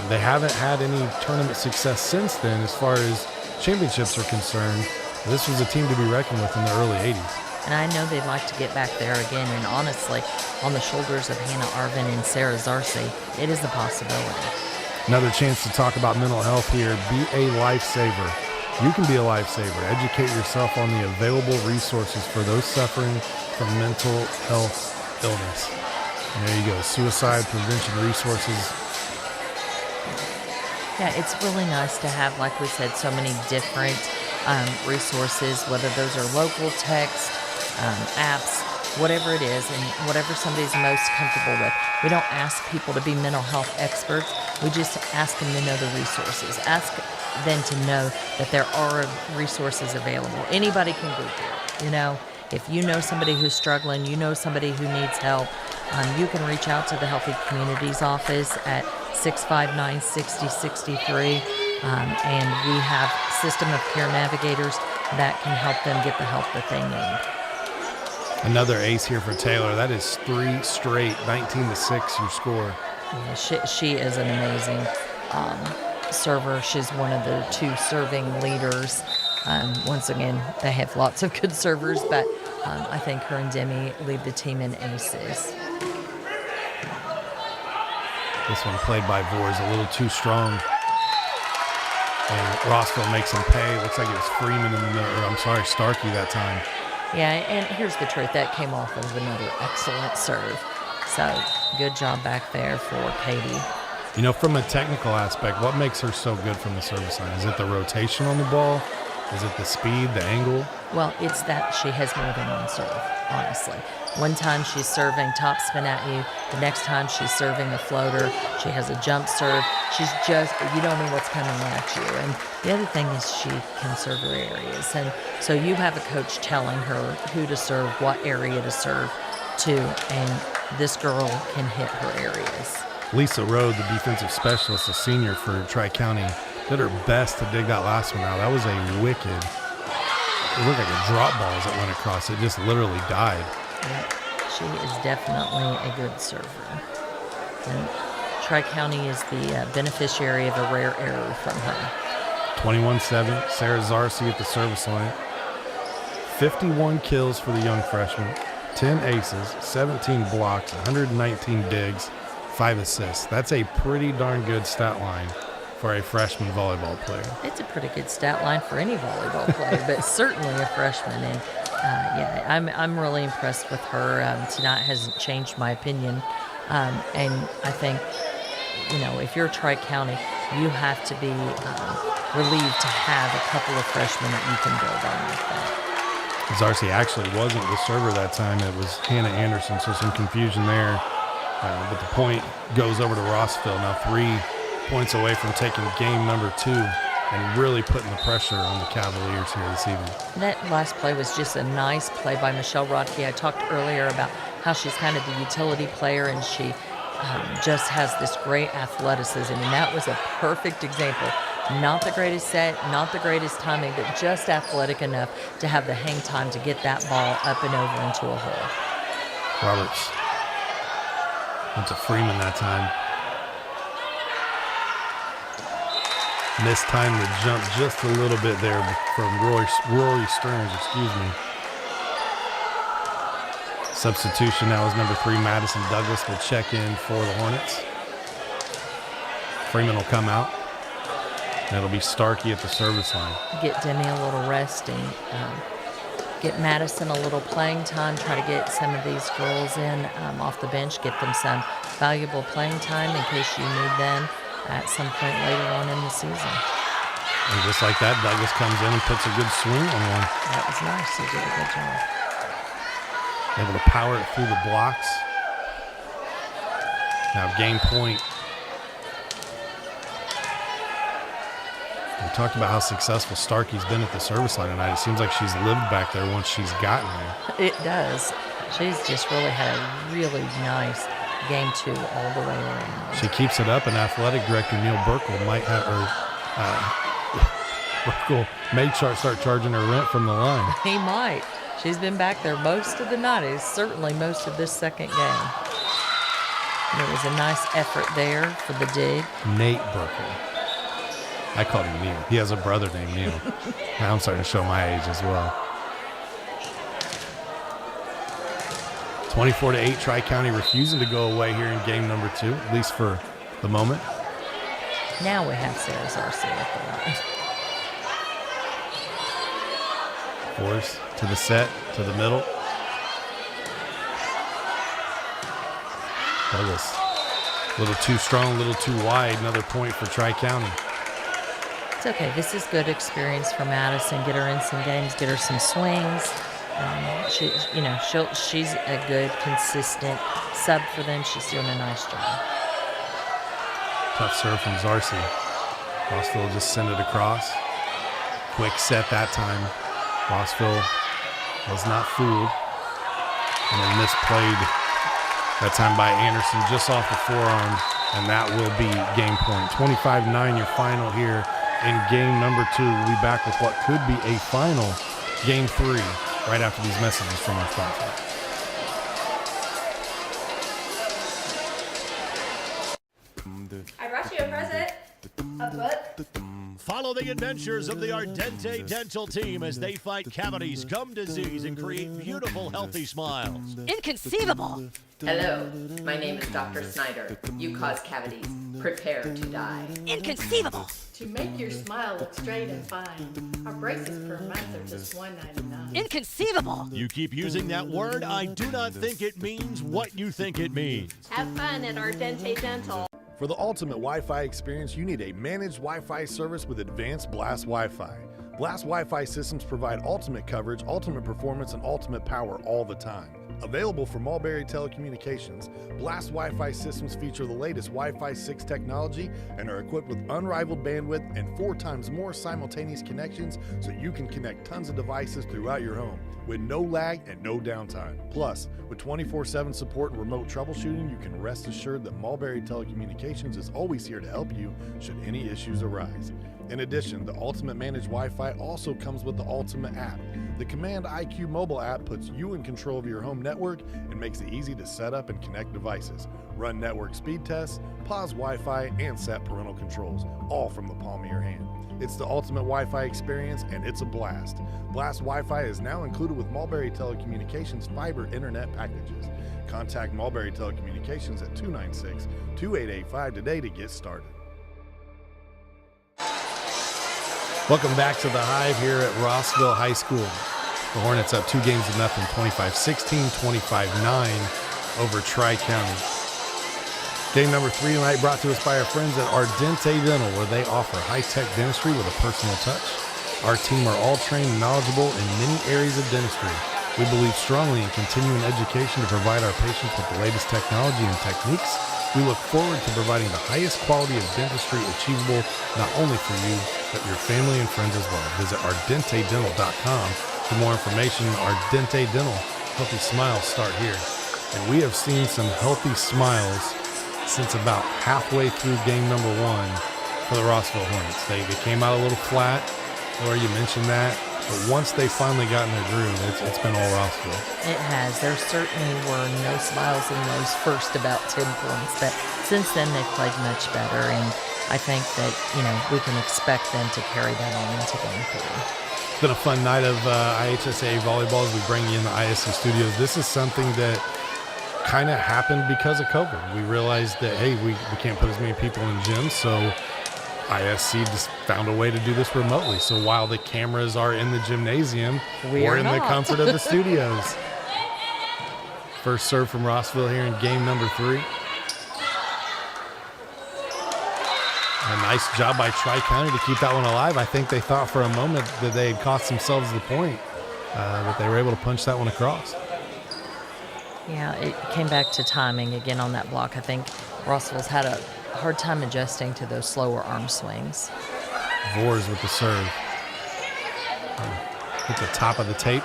They haven't had any tournament success since then as far as championships are concerned. This was a team to be reckoned with in the early 80s. And I know they'd like to get back there again. And honestly, on the shoulders of Hannah Arvin and Sarah Zarcy, it is a possibility. Another chance to talk about mental health here. Be a lifesaver. You can be a lifesaver. Educate yourself on the available resources for those suffering from mental health illness. And there you go. Suicide prevention resources. Yeah, it's really nice to have, like we said, so many different resources, whether those are local text, apps, whatever it is, and whatever somebody's most comfortable with. We don't ask people to be mental health experts. We just ask them to know the resources. Ask them to know that there are resources available. Anybody can Google it, If you know somebody who's struggling, you know somebody who needs help, you can reach out to the Healthy Communities Office at 659-6063. and we have system of care navigators that can help them get the help that they need. Another ace here for Taylor. That is 3 straight, 19-6 your score. Yeah, she is an amazing server. She's one of the 2 serving leaders. Once again, they have lots of good servers, but I think her and Demi lead the team in aces. This one played by Vors, a little too strong. And Rossville makes him pay. Looks like it was Freeman Starkey that time. Yeah, and here's the truth. That came off of another excellent serve. So good job back there for Katie. You know, from a technical aspect, what makes her so good from the service line? Is it the rotation on the ball? Is it the speed, the angle? Well, it's that she has more than one serve, honestly. One time she's serving top spin at you. The next time she's serving a floater. She has a jump serve. She's just, you don't know what's coming at you. And the other thing is she can serve her areas. And so you have a coach telling her who to serve, what area to serve to, and this girl can hit her areas. Lisa Rowe, the defensive specialist, a senior for Tri-County, did her best to dig that last one out. That was a wicked, it looked like a drop ball as it went across. It just literally died. Yep. She is definitely a good server. And Tri-County is the beneficiary of a rare error from her. 21-7, Sarah Zarcy at the service line. 51 kills for the young freshman, 10 aces, 17 blocks, 119 digs, 5 assists. That's a pretty darn good stat line for a freshman volleyball player. It's a pretty good stat line for any volleyball player, but certainly a freshman. And yeah, I'm really impressed with her. Tonight hasn't changed my opinion. And I think, you know, if you're Tri-County, you have to be relieved to have a couple of freshmen that you can build on like that. Zarcy actually wasn't the server that time. It was Hannah Anderson, so some confusion there. But the point goes over to Rossville. Now 3 points away from taking game number 2 and really putting the pressure on the Cavaliers here this evening. That last play was just a nice play by Michelle Rodkey. I talked earlier about how she's kind of the utility player, and she just has this great athleticism, and that was a perfect example. Not the greatest set, not the greatest timing, but just athletic enough to have the hang time to get that ball up and over into a hole. Roberts went to Freeman that time. Mistimed the jump just a little bit there from Rory Stearns, Substitution now is number 3, Madison Douglas will check in for the Hornets. Freeman will come out. And it'll be Starkey at the service line. Get Demi a little rest and get Madison a little playing time. Try to get some of these girls in off the bench. Get them some valuable playing time in case you need them at some point later on in the season. And just like that, Douglas comes in and puts a good swing on one. That was nice. He did a good job. Able to power it through the blocks. Now game point. We talked about how successful Starkey's been at the service line tonight. It seems like she's lived back there once she's gotten there. It does. She's just really had a really nice game 2 all the way around. She keeps it up, and athletic director Neil Burkle might have, Burkle may start charging her rent from the line. He might. She's been back there most of the night, certainly most of this second game. There was a nice effort there for the dig. Nate Burkle. I called him Neil. He has a brother named Neil. Now I'm starting to show my age as well. 24-8, Tri-County refusing to go away here in game number 2, at least for the moment. Now we have Sarah Zarcy at the line. Force to the set, to the middle. Douglas, a little too strong, a little too wide. Another point for Tri-County. It's okay. This is good experience for Madison. Get her in some games, get her some swings. She's a good, consistent sub for them. She's doing a nice job. Tough serve from Zarcy. Rossville will just send it across. Quick set that time. Rossville was not fooled. And then misplayed that time by Anderson just off the forearm. And that will be game point. 25-9 your final here in game number 2. We'll be back with what could be a final game 3 right after these messages from our sponsors. I brought you a present. A book. Follow the adventures of the Ardente Dental team as they fight cavities, gum disease, and create beautiful, healthy smiles. Inconceivable! Hello, my name is Dr. Snyder. You cause cavities. Prepare to die. Inconceivable! To make your smile look straight and fine, our braces per month are just $1.99. Inconceivable! You keep using that word, I do not think it means what you think it means. Have fun at Ardente Dental. For the ultimate Wi-Fi experience, you need a managed Wi-Fi service with advanced Blast Wi-Fi. Blast Wi-Fi systems provide ultimate coverage, ultimate performance, and ultimate power all the time. Available from Mulberry Telecommunications, Blast Wi-Fi systems feature the latest Wi-Fi 6 technology and are equipped with unrivaled bandwidth and 4 times more simultaneous connections so you can connect tons of devices throughout your home with no lag and no downtime. Plus, with 24/7 support and remote troubleshooting, you can rest assured that Mulberry Telecommunications is always here to help you should any issues arise. In addition, the Ultimate Managed Wi-Fi also comes with the Ultimate app. The Command IQ mobile app puts you in control of your home network and makes it easy to set up and connect devices, run network speed tests, pause Wi-Fi, and set parental controls, all from the palm of your hand. It's the ultimate Wi-Fi experience, and it's a blast. Blast Wi-Fi is now included with Mulberry Telecommunications fiber internet packages. Contact Mulberry Telecommunications at 296-2885 today to get started. Welcome back to the Hive here at Rossville High School. The Hornets up 2 games to nothing, 25-16, 25-9 over Tri-County. Game number 3 tonight brought to us by our friends at Ardente Dental, where they offer high-tech dentistry with a personal touch. Our team are all trained and knowledgeable in many areas of dentistry. We believe strongly in continuing education to provide our patients with the latest technology and techniques. We look forward to providing the highest quality of dentistry achievable not only for you, but your family and friends as well. Visit ardentedental.com for more information. Ardente Dental, healthy smiles start here. And we have seen some healthy smiles since about halfway through game number 1 for the Rossville Hornets. They came out a little flat, Laura, you mentioned that, but once they finally got in their groove, it's been all Rossville. It has. There certainly were no smiles in those first about 10 points, but since then they've played much better, and I think that, we can expect them to carry that on into game 3. It's been a fun night of IHSAA volleyball as we bring you in the ISC studios. This is something that kind of happened because of COVID. We realized that, hey, we can't put as many people in gyms, so ISC just found a way to do this remotely. So while the cameras are in the gymnasium, we're in the comfort of the studios. First serve from Rossville here in game number 3. A nice job by Tri-County to keep that one alive. I think they thought for a moment that they had cost themselves the point, but they were able to punch that one across. Yeah, it came back to timing again on that block. I think Rossville's had a hard time adjusting to those slower arm swings. Vors with the serve. Hit the top of the tape.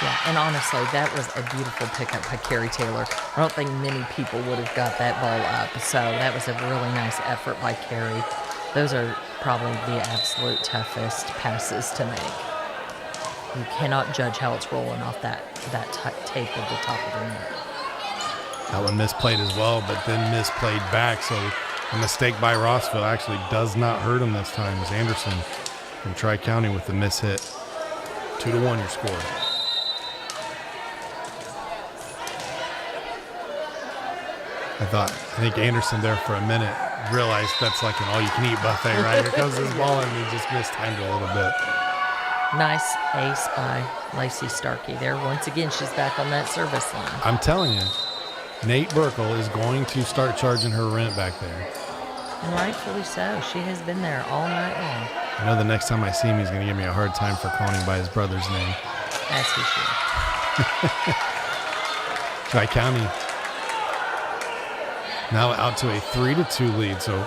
Yeah, and honestly, that was a beautiful pickup by Carrie Taylor. I don't think many people would have got that ball up, so that was a really nice effort by Carrie. Those are probably the absolute toughest passes to make. You cannot judge how it's rolling off that tape at the top of the net. That one misplayed as well, but then misplayed back, so a mistake by Rossville actually does not hurt him this time, as Anderson from Tri-County with the miss hit. 2-1 your score. I think Anderson there for a minute realized that's like an all-you-can-eat buffet, right? Here comes this ball, and he just mistimed it a little bit. Nice ace by Lacey Starkey there. Once again, she's back on that service line. I'm telling you, Nate Burkle is going to start charging her rent back there. And rightfully so. She has been there all night long. I know the next time I see him, he's going to give me a hard time for calling him by his brother's name. As he should. Tri-County now out to a 3-2 lead. So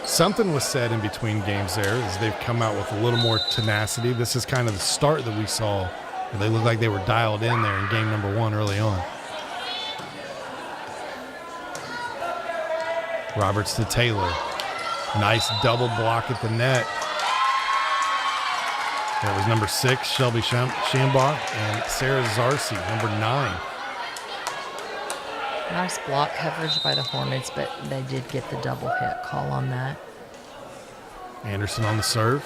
something was said in between games there as they've come out with a little more tenacity. This is kind of the start that we saw. They looked like they were dialed in there in game number 1 early on. Roberts to Taylor. Nice double block at the net. That was number 6, Shelby Shambach, and Sarah Zarcy, number 9. Nice block coverage by the Hornets, but they did get the double hit call on that. Anderson on the serve.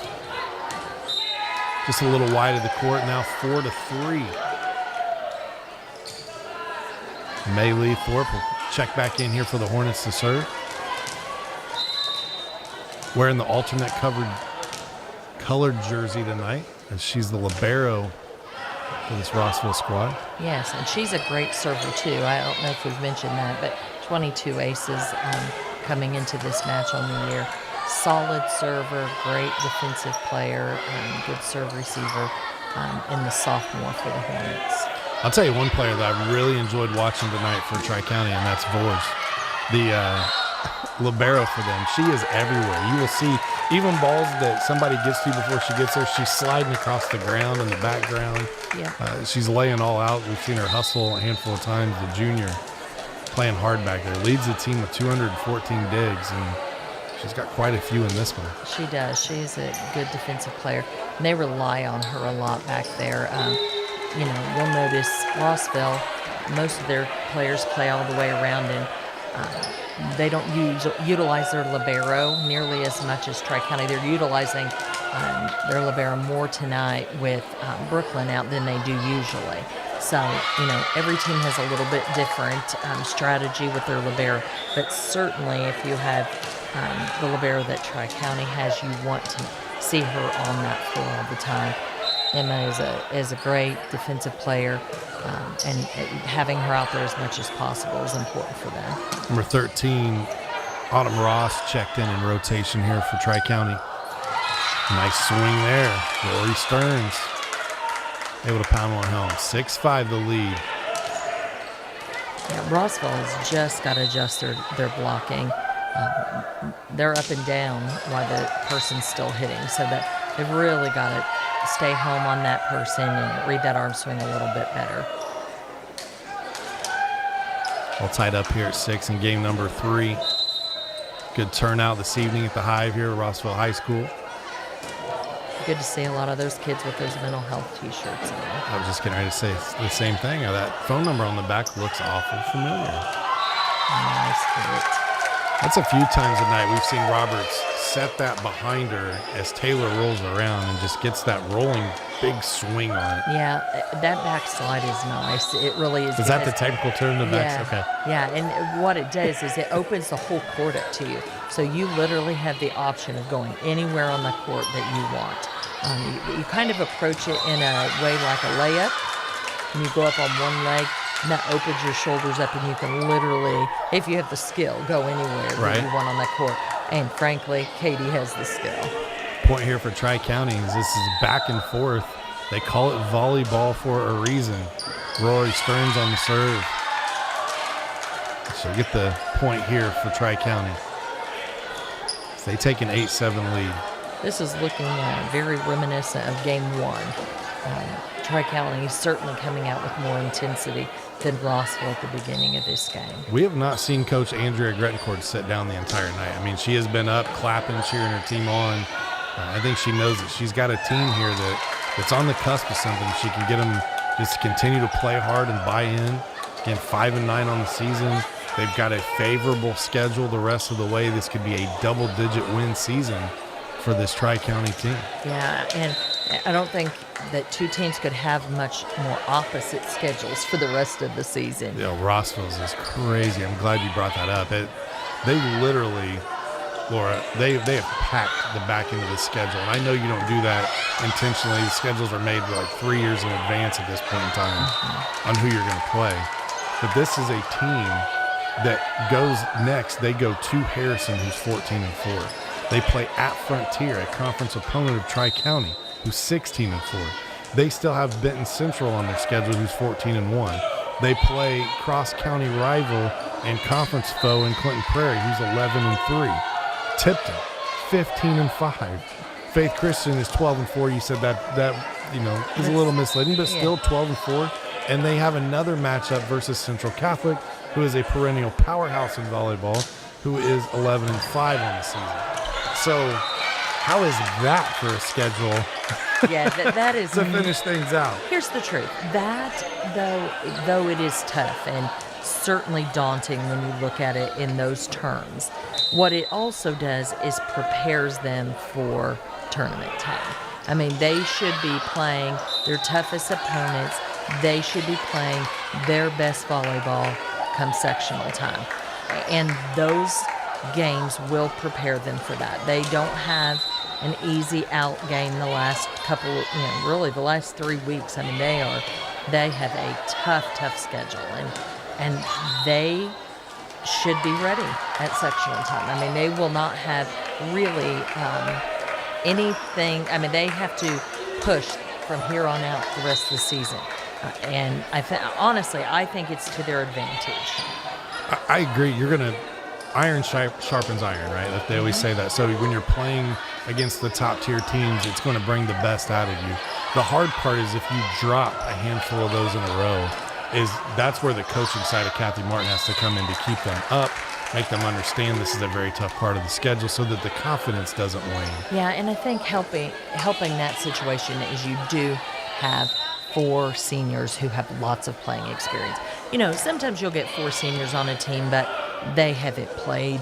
Just a little wide of the court, now 4-3. May Lee Thorpe will check back in here for the Hornets to serve. Wearing the alternate colored jersey tonight, as she's the libero for this Rossville squad. Yes, and she's a great server too. I don't know if we've mentioned that, but 22 aces coming into this match on the year. Solid server, great defensive player, good serve receiver, and the sophomore for the Hornets. I'll tell you one player that I really enjoyed watching tonight for Tri-County, and that's Vors. The libero for them. She is everywhere. You will see even balls that somebody gets to before she gets there, she's sliding across the ground in the background. Yeah. She's laying all out. We've seen her hustle a handful of times. The junior playing hard back there. Leads the team with 214 digs, and she's got quite a few in this one. She does. She's a good defensive player. And they rely on her a lot back there. You'll notice Rossville, most of their players play all the way around, and they don't utilize their libero nearly as much as Tri-County. They're utilizing their libero more tonight with Brooklyn out than they do usually. So, every team has a little bit different strategy with their libero, but certainly if you have the libero that Tri-County has, you want to see her on that floor all the time. Emma is a great defensive player, and having her out there as much as possible is important for them. Number 13, Autumn Ross, checked in rotation here for Tri-County. Nice swing there. Rory Stearns able to pound one home. 6-5 the lead. Yeah, Rossville has just got to adjust their blocking. They're up and down while the person's still hitting, so that they've really got to stay home on that person and read that arm swing a little bit better. All tied up here at 6 in game number 3. Good turnout this evening at the Hive here at Rossville High School. Good to see a lot of those kids with those mental health T-shirts on. I was just getting ready to say the same thing. That phone number on the back looks awful familiar. Nice hit. That's a few times a night we've seen Roberts set that behind her as Taylor rolls around and just gets that rolling big swing on it. Yeah, that backslide is nice. It really is. Is that the technical term, the back? Okay. Yeah, and what it does is it opens the whole court up to you. So you literally have the option of going anywhere on the court that you want. You kind of approach it in a way like a layup, and you go up on one leg, and that opens your shoulders up, and you can literally, if you have the skill, go anywhere that you want on that court. And frankly, Katie has the skill. Point here for Tri-County is this is back and forth. They call it volleyball for a reason. Rory Stearns on the serve. So get the point here for Tri-County. So they take an 8-7 lead. This is looking very reminiscent of Game 1. Tri-County is certainly coming out with more intensity than Rossville at the beginning of this game. We have not seen Coach Andrea Grettencourt sit down the entire night. I mean, she has been up, clapping, cheering her team on. I think she knows that she's got a team here that's on the cusp of something. She can get them just to continue to play hard and buy in. Again, 5-9 on the season. They've got a favorable schedule the rest of the way. This could be a double-digit win season for this Tri-County team. Yeah, and I don't think that two teams could have much more opposite schedules for the rest of the season. Rossville's is crazy. I'm glad you brought that up. They literally, Laura, they have packed the back end of the schedule. And I know you don't do that intentionally. The schedules are made like 3 years in advance at this point in time on who you're going to play. But this is a team that goes next. They go to Harrison, who's 14-4. They play at Frontier, a conference opponent of Tri-County, who's 16-4. They still have Benton Central on their schedule, who's 14-1. They play cross-county rival and conference foe in Clinton Prairie, who's 11-3. Tipton, 15-5. Faith Christian is 12-4. You said that is a little misleading, but still 12-4. And they have another matchup versus Central Catholic, who is a perennial powerhouse in volleyball, who is 11-5 on the season. So how is that for a schedule Yeah, that is to finish things out? Here's the truth. That, though it is tough and certainly daunting when you look at it in those terms, what it also does is prepares them for tournament time. I mean, they should be playing their toughest opponents. They should be playing their best volleyball come sectional time. And those games will prepare them for that. They don't have an easy out game the last couple, really the last 3 weeks. I mean, they have a tough schedule, and they should be ready at sectional time. I mean, they will not have really anything. I mean, they have to push from here on out the rest of the season. And honestly, I think it's to their advantage. I agree. Iron sharpens iron, right? Like they always say that. So when you're playing against the top tier teams, it's going to bring the best out of you. The hard part is if you drop a handful of those in a row, that's where the coaching side of Kathy Martin has to come in to keep them up, make them understand this is a very tough part of the schedule so that the confidence doesn't wane. Yeah, and I think helping that situation is you do have 4 seniors who have lots of playing experience. Sometimes you'll get 4 seniors on a team, but they haven't played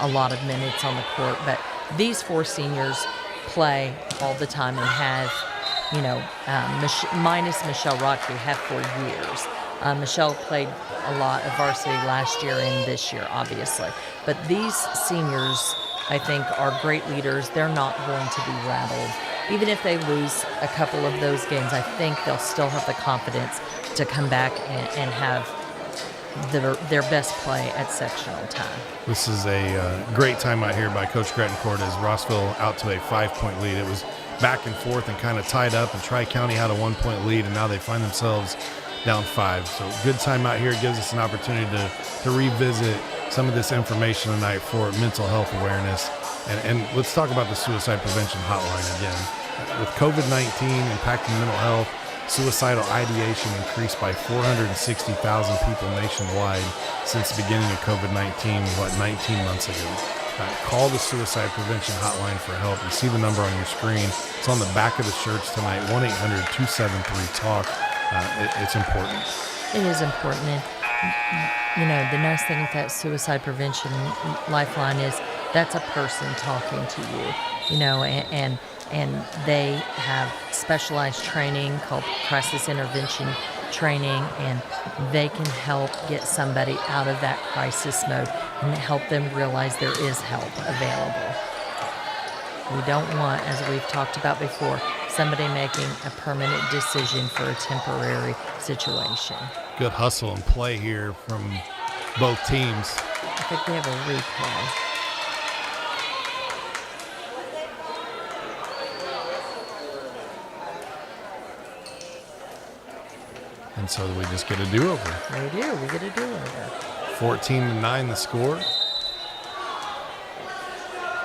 a lot of minutes on the court. But these 4 seniors play all the time and have, minus Michelle Rockby, have for years. Michelle played a lot of varsity last year and this year, obviously. But these seniors, I think, are great leaders. They're not going to be rattled. Even if they lose a couple of those games, I think they'll still have the confidence to come back and have their best play at sectional time. This is a great time out here by Coach Grettencourt as Rossville out to a 5-point lead. It was back and forth and kind of tied up, and Tri-County had a 1-point lead, and now they find themselves down 5. So good time out here. It gives us an opportunity to revisit some of this information tonight for mental health awareness. And let's talk about the suicide prevention hotline again. With COVID-19 impacting mental health, suicidal ideation increased by 460,000 people nationwide since the beginning of COVID-19, 19 months ago. Call the suicide prevention hotline for help. You see the number on your screen. It's on the back of the shirts tonight, 1-800-273-TALK. It's important. It is important. And, the nice thing with that suicide prevention lifeline is that's a person talking to you, and they have specialized training called crisis intervention training, and they can help get somebody out of that crisis mode and help them realize there is help available. We don't want, as we've talked about before, somebody making a permanent decision for a temporary situation. Good hustle and play here from both teams. I think we have a replay. And so we just get a do-over. We do. We get a do-over. 14-9 the score.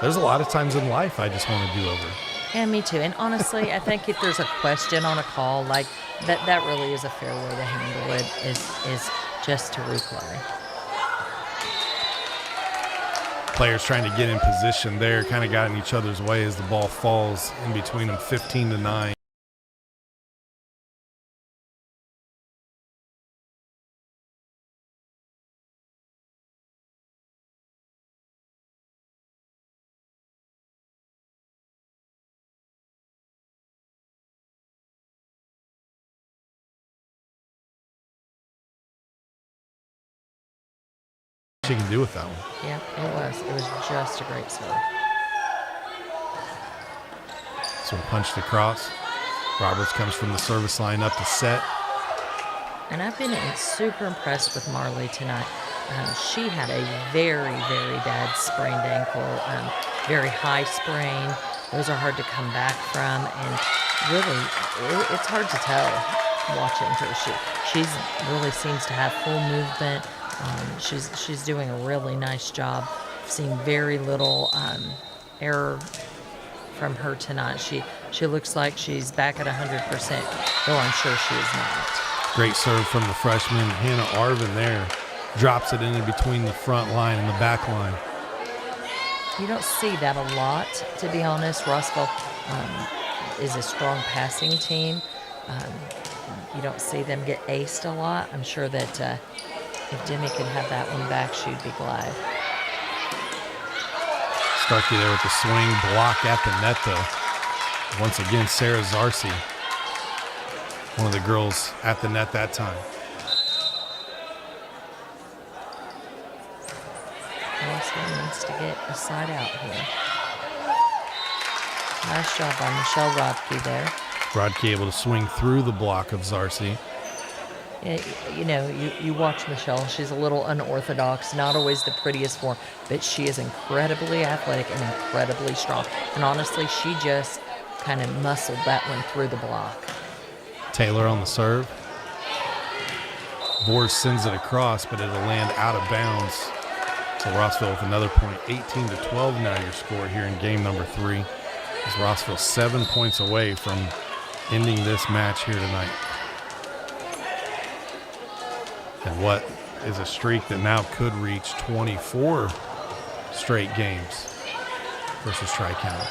There's a lot of times in life I just want to do-over. Yeah, me too. And honestly, I think if there's a question on a call, like that really is a fair way to handle it, is just to replay. Players trying to get in position there, kind of got in each other's way as the ball falls in between them, 15-9. She can do with that one. Yeah, it was just a great serve. So punched across. Roberts comes from the service line up to set. And I've been super impressed with Marley tonight. She had a very, very bad sprained ankle, very high sprain. Those are hard to come back from, and really, it's hard to tell watching her. She really seems to have full movement. She's doing a really nice job. I've seen very little error from her tonight. She looks like she's back at 100%, though I'm sure she is not. Great serve from the freshman, Hannah Arvin there. Drops it in between the front line and the back line. You don't see that a lot, to be honest. Rossville is a strong passing team. You don't see them get aced a lot. I'm sure that if Demi could have that one back, she'd be glad. Starkey there with the swing block at the net, though. Once again, Sarah Zarcy, one of the girls at the net that time. Rossville needs to get a side out here. Nice job by Michelle Rodke there. Rodke able to swing through the block of Zarcy. You know, you watch Michelle. She's a little unorthodox, not always the prettiest form, but she is incredibly athletic and incredibly strong. And honestly, she just kind of muscled that one through the block. Taylor on the serve. Bors sends it across, but it'll land out of bounds. So Rossville with another point. 18-12 now your score here in game number 3. As Rossville 7 points away from ending this match here tonight. And what is a streak that now could reach 24 straight games versus Tri-County.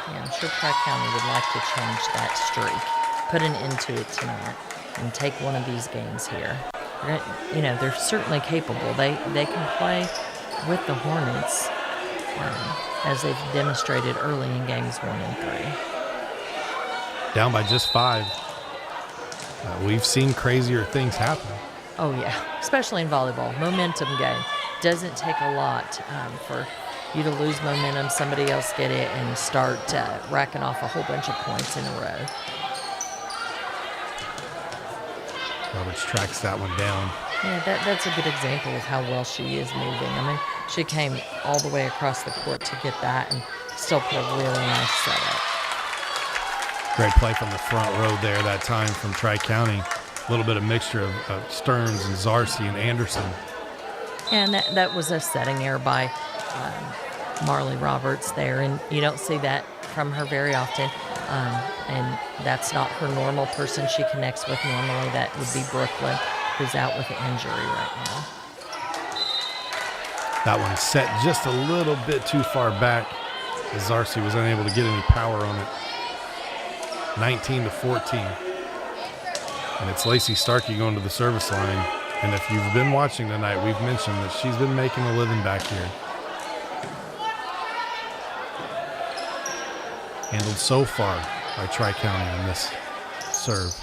Yeah, I'm sure Tri-County would like to change that streak, put an end to it tonight, and take one of these games here. You know, they're certainly capable. They can play with the Hornets, as they've demonstrated early in games 1 and 3. Down by just 5. We've seen crazier things happen. Oh, yeah, especially in volleyball. Momentum game. Doesn't take a lot for you to lose momentum, somebody else get it, and start racking off a whole bunch of points in a row. Roberts tracks that one down. Yeah, that's a good example of how well she is moving. I mean, she came all the way across the court to get that and still put a really nice setup. Great play from the front row there that time from Tri-County. A little bit of mixture of Stearns and Zarcy and Anderson. And that was a setting error by Marley Roberts there, and you don't see that from her very often. And that's not her normal person she connects with normally. That would be Brooklyn, who's out with an injury right now. That one set just a little bit too far back as Zarcy was unable to get any power on it. 19-14. And it's Lacey Starkey going to the service line. And if you've been watching tonight, we've mentioned that she's been making a living back here. Handled so far by Tri-County on this serve.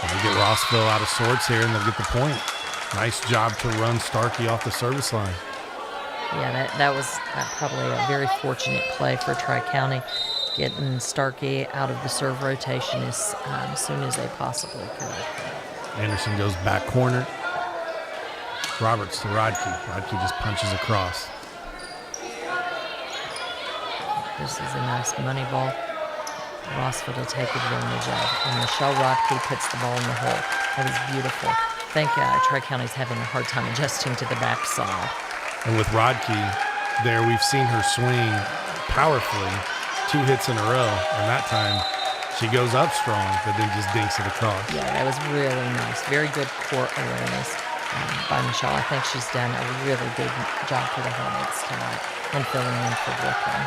And they get Rossville out of sorts here, and they'll get the point. Nice job to run Starkey off the service line. Yeah, that was probably a very fortunate play for Tri-County, getting Starkey out of the serve rotation as soon as they possibly could. Anderson goes back corner. Roberts to Rodke. Rodke just punches across. This is a nice money ball. Rossville to take advantage of. And Michelle Rodke puts the ball in the hole. That was beautiful. I think Tri-County's having a hard time adjusting to the backside. And with Rodke there, we've seen her swing powerfully 2 hits in a row. And that time she goes up strong, but then just dinks it across. Yeah, that was really nice. Very good court awareness by Michelle. I think she's done a really good job for the Hornets tonight and filling in for Brooklyn.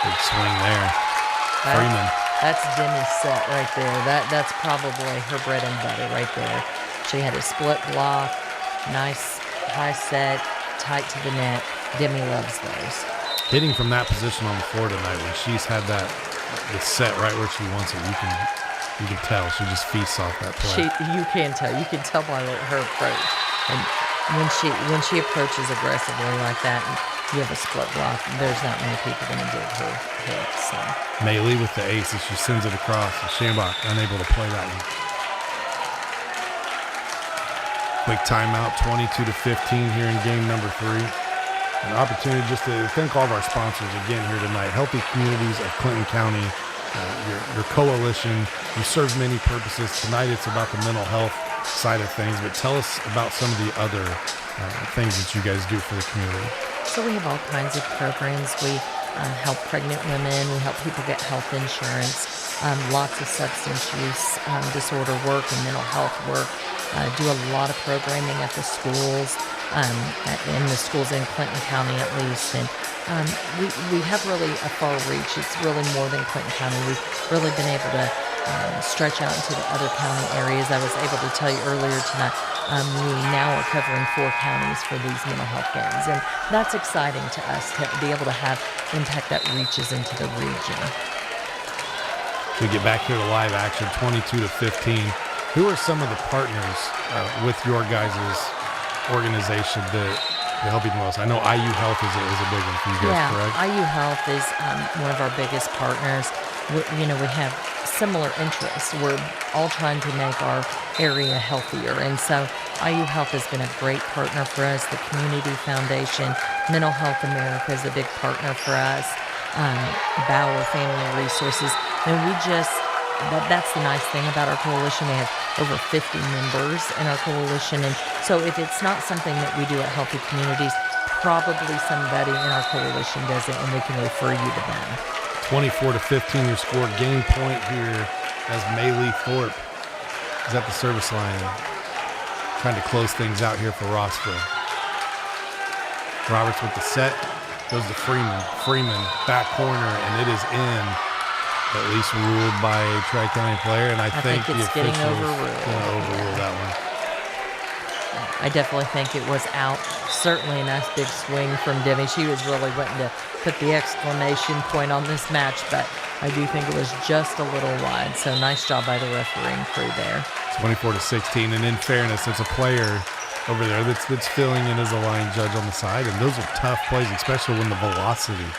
Big swing there. Freeman. That's Demi's set right there. That's probably her bread and butter right there. She had a split block, nice high set, tight to the net. Demi loves those. Hitting from that position on the floor tonight, when she's had that the set right where she wants it, you can tell she just feasts off that play. You can tell. You can tell by her approach. And when she approaches aggressively like that, and you have a split block, there's not many people going to give her hits. So. Maylee with the ace as she sends it across, and Schambach unable to play that one. Quick timeout, 22-15 here in game number 3. An opportunity just to thank all of our sponsors again here tonight. Healthy Communities of Clinton County, your coalition. You serve many purposes. Tonight it's about the mental health side of things, but tell us about some of the other things that you guys do for the community. So we have all kinds of programs. We help pregnant women. We help people get health insurance. Lots of substance use disorder work and mental health work. Do a lot of programming at the schools, in the schools in Clinton County at least. And we have really a far reach. It's really more than Clinton County. We've really been able to stretch out into the other county areas. I was able to tell you earlier tonight, we now are covering 4 counties for these mental health games. And that's exciting to us to be able to have impact that reaches into the region. We get back here to live action, 22-15. Who are some of the partners with your guys' organization that help you the most? I know IU Health is a big one for you guys, correct? IU Health is one of our biggest partners. We have similar interests. We're all trying to make our area healthier. And so IU Health has been a great partner for us. The Community Foundation, Mental Health America is a big partner for us. Bauer Family Resources. And that's the nice thing about our coalition. We have over 50 members in our coalition. And so if it's not something that we do at Healthy Communities, probably somebody in our coalition does it, and we can refer you to them. 24-15 your score. Game point here as Maylee Thorpe is at the service line, trying to close things out here for Rossville. Roberts with the set, goes to Freeman. Freeman, back corner, and it is in. At least ruled by a Tri-County player, and I think it's the getting officials overruled. going to overrule that one. I definitely think it was out. Certainly a nice big swing from Demi. She was really wanting to put the exclamation point on this match, but I do think it was just a little wide. So nice job by the refereeing crew there. 24-16, and in fairness, there's a player over there that's filling in as a line judge on the side, and those are tough plays, especially when the velocity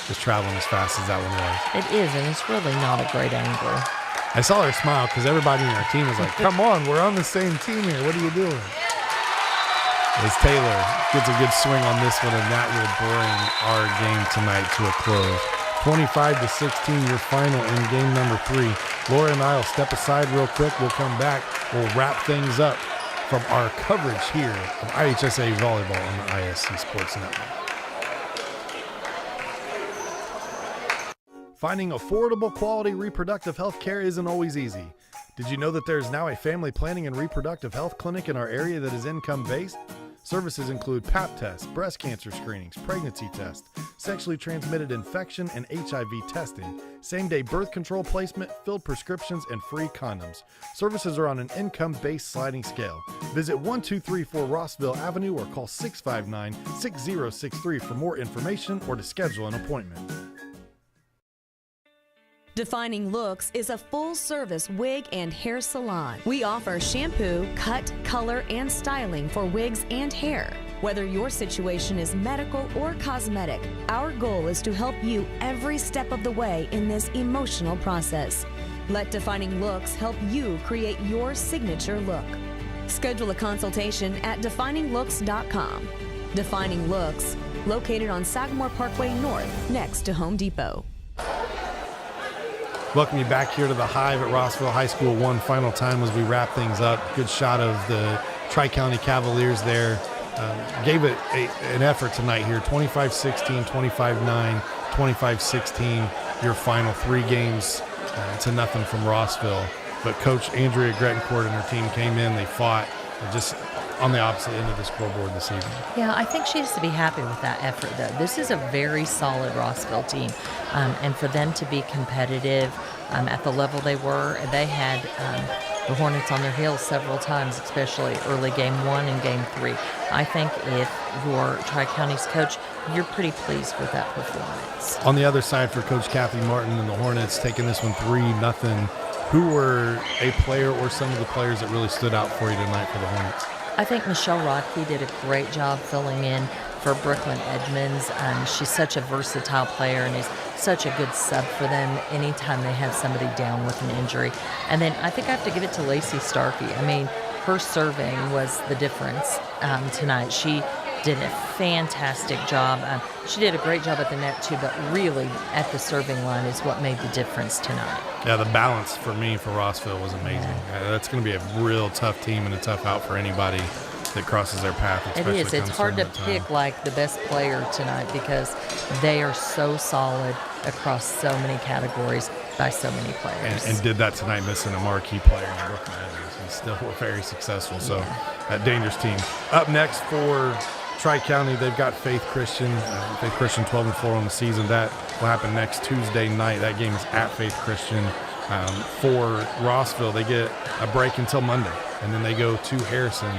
is traveling as fast as that one was. It is, and it's really not a great angle. I saw her smile because everybody in our team was like, come on, we're on the same team here. What are you doing? As Taylor gets a good swing on this one, and that will bring our game tonight to a close. 25-16, your final in game number 3. Laura and I will step aside real quick. We'll come back. We'll wrap things up from our coverage here of IHSAA Volleyball on the ISC Sports Network. Finding affordable, quality reproductive health care isn't always easy. Did you know that there is now a family planning and reproductive health clinic in our area that is income-based? Services include Pap tests, breast cancer screenings, pregnancy tests, sexually transmitted infection and HIV testing, same-day birth control placement, filled prescriptions, and free condoms. Services are on an income-based sliding scale. Visit 1234 Rossville Avenue or call 659-6063 for more information or to schedule an appointment. Defining Looks is a full-service wig and hair salon. We offer shampoo, cut, color, and styling for wigs and hair. Whether your situation is medical or cosmetic, our goal is to help you every step of the way in this emotional process. Let Defining Looks help you create your signature look. Schedule a consultation at defininglooks.com. Defining Looks, located on Sagamore Parkway North, next to Home Depot. Welcome you back here to the Hive at Rossville High School one final time as we wrap things up. Good shot of the Tri-County Cavaliers there. Gave it an effort tonight here. 25-16, 25-9, 25-16. Your final 3 games to nothing from Rossville. But Coach Andrea Grettencourt and her team came in. They fought just on the opposite end of the scoreboard this evening. Yeah, I think she has to be happy with that effort, though. This is a very solid Rossville team. And for them to be competitive at the level they were, they had the Hornets on their heels several times, especially early game 1 and game 3. I think if you're Tri-County's coach, you're pretty pleased with that performance. On the other side for Coach Kathy Martin and the Hornets, taking this one 3-0. Who were a player or some of the players that really stood out for you tonight for the Hornets? I think Michelle Rodkey did a great job filling in for Brooklyn Edmonds. She's such a versatile player and is such a good sub for them anytime they have somebody down with an injury. And then I think I have to give it to Lacey Starkey. I mean, her serving was the difference tonight. She did a fantastic job. She did a great job at the net too, but really at the serving line is what made the difference tonight. Yeah, the balance for me for Rossville was amazing. That's going to be a real tough team and a tough out for anybody that crosses their path. It especially is. It's comes hard to tournament pick time. like the best player tonight because they are so solid across so many categories by so many players. And did that tonight, missing a marquee player in Brooklyn Evans. He's still very successful. So, a dangerous team. Up next for Tri-County, they've got Faith Christian. Faith Christian 12-4 on the season. That will happen next Tuesday night. That game is at Faith Christian. For Rossville, they get a break until Monday, and then they go to Harrison.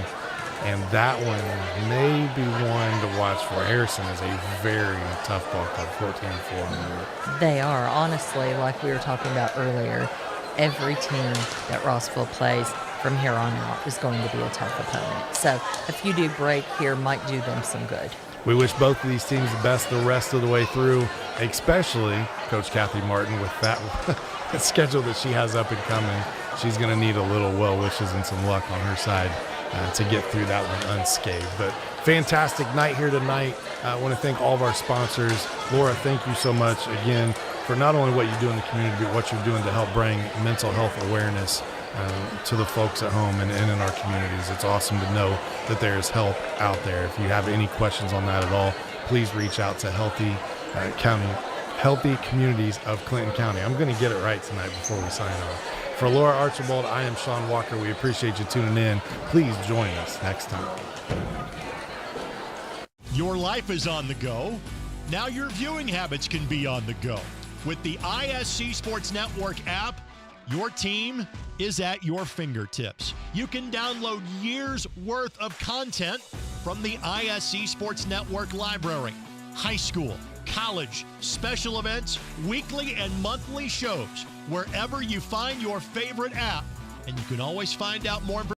And that one may be one to watch for. Harrison is a very tough ball club, 14-4. They are. Honestly, like we were talking about earlier, every team that Rossville plays from here on out is going to be a tough opponent. So a few day break here might do them some good. We wish both of these teams the best the rest of the way through, especially Coach Kathy Martin with that schedule that she has up and coming. She's going to need a little well wishes and some luck on her side to get through that one unscathed. But fantastic night here tonight. I want to thank all of our sponsors. Laura, thank you so much again for not only what you do in the community, but what you're doing to help bring mental health awareness to the folks at home and in our communities. It's awesome to know that there's help out there. If you have any questions on that at all, please reach out to Healthy Communities of Clinton County. I'm going to get it right tonight before we sign off. For Laura Archibald, I am Sean Walker. We appreciate you tuning in. Please join us next time. Your life is on the go. Now your viewing habits can be on the go. With the ISC Sports Network app, your team is at your fingertips. You can download years' worth of content from the ISC Sports Network library. High school, college, special events, weekly and monthly shows, wherever you find your favorite app. And you can always find out more information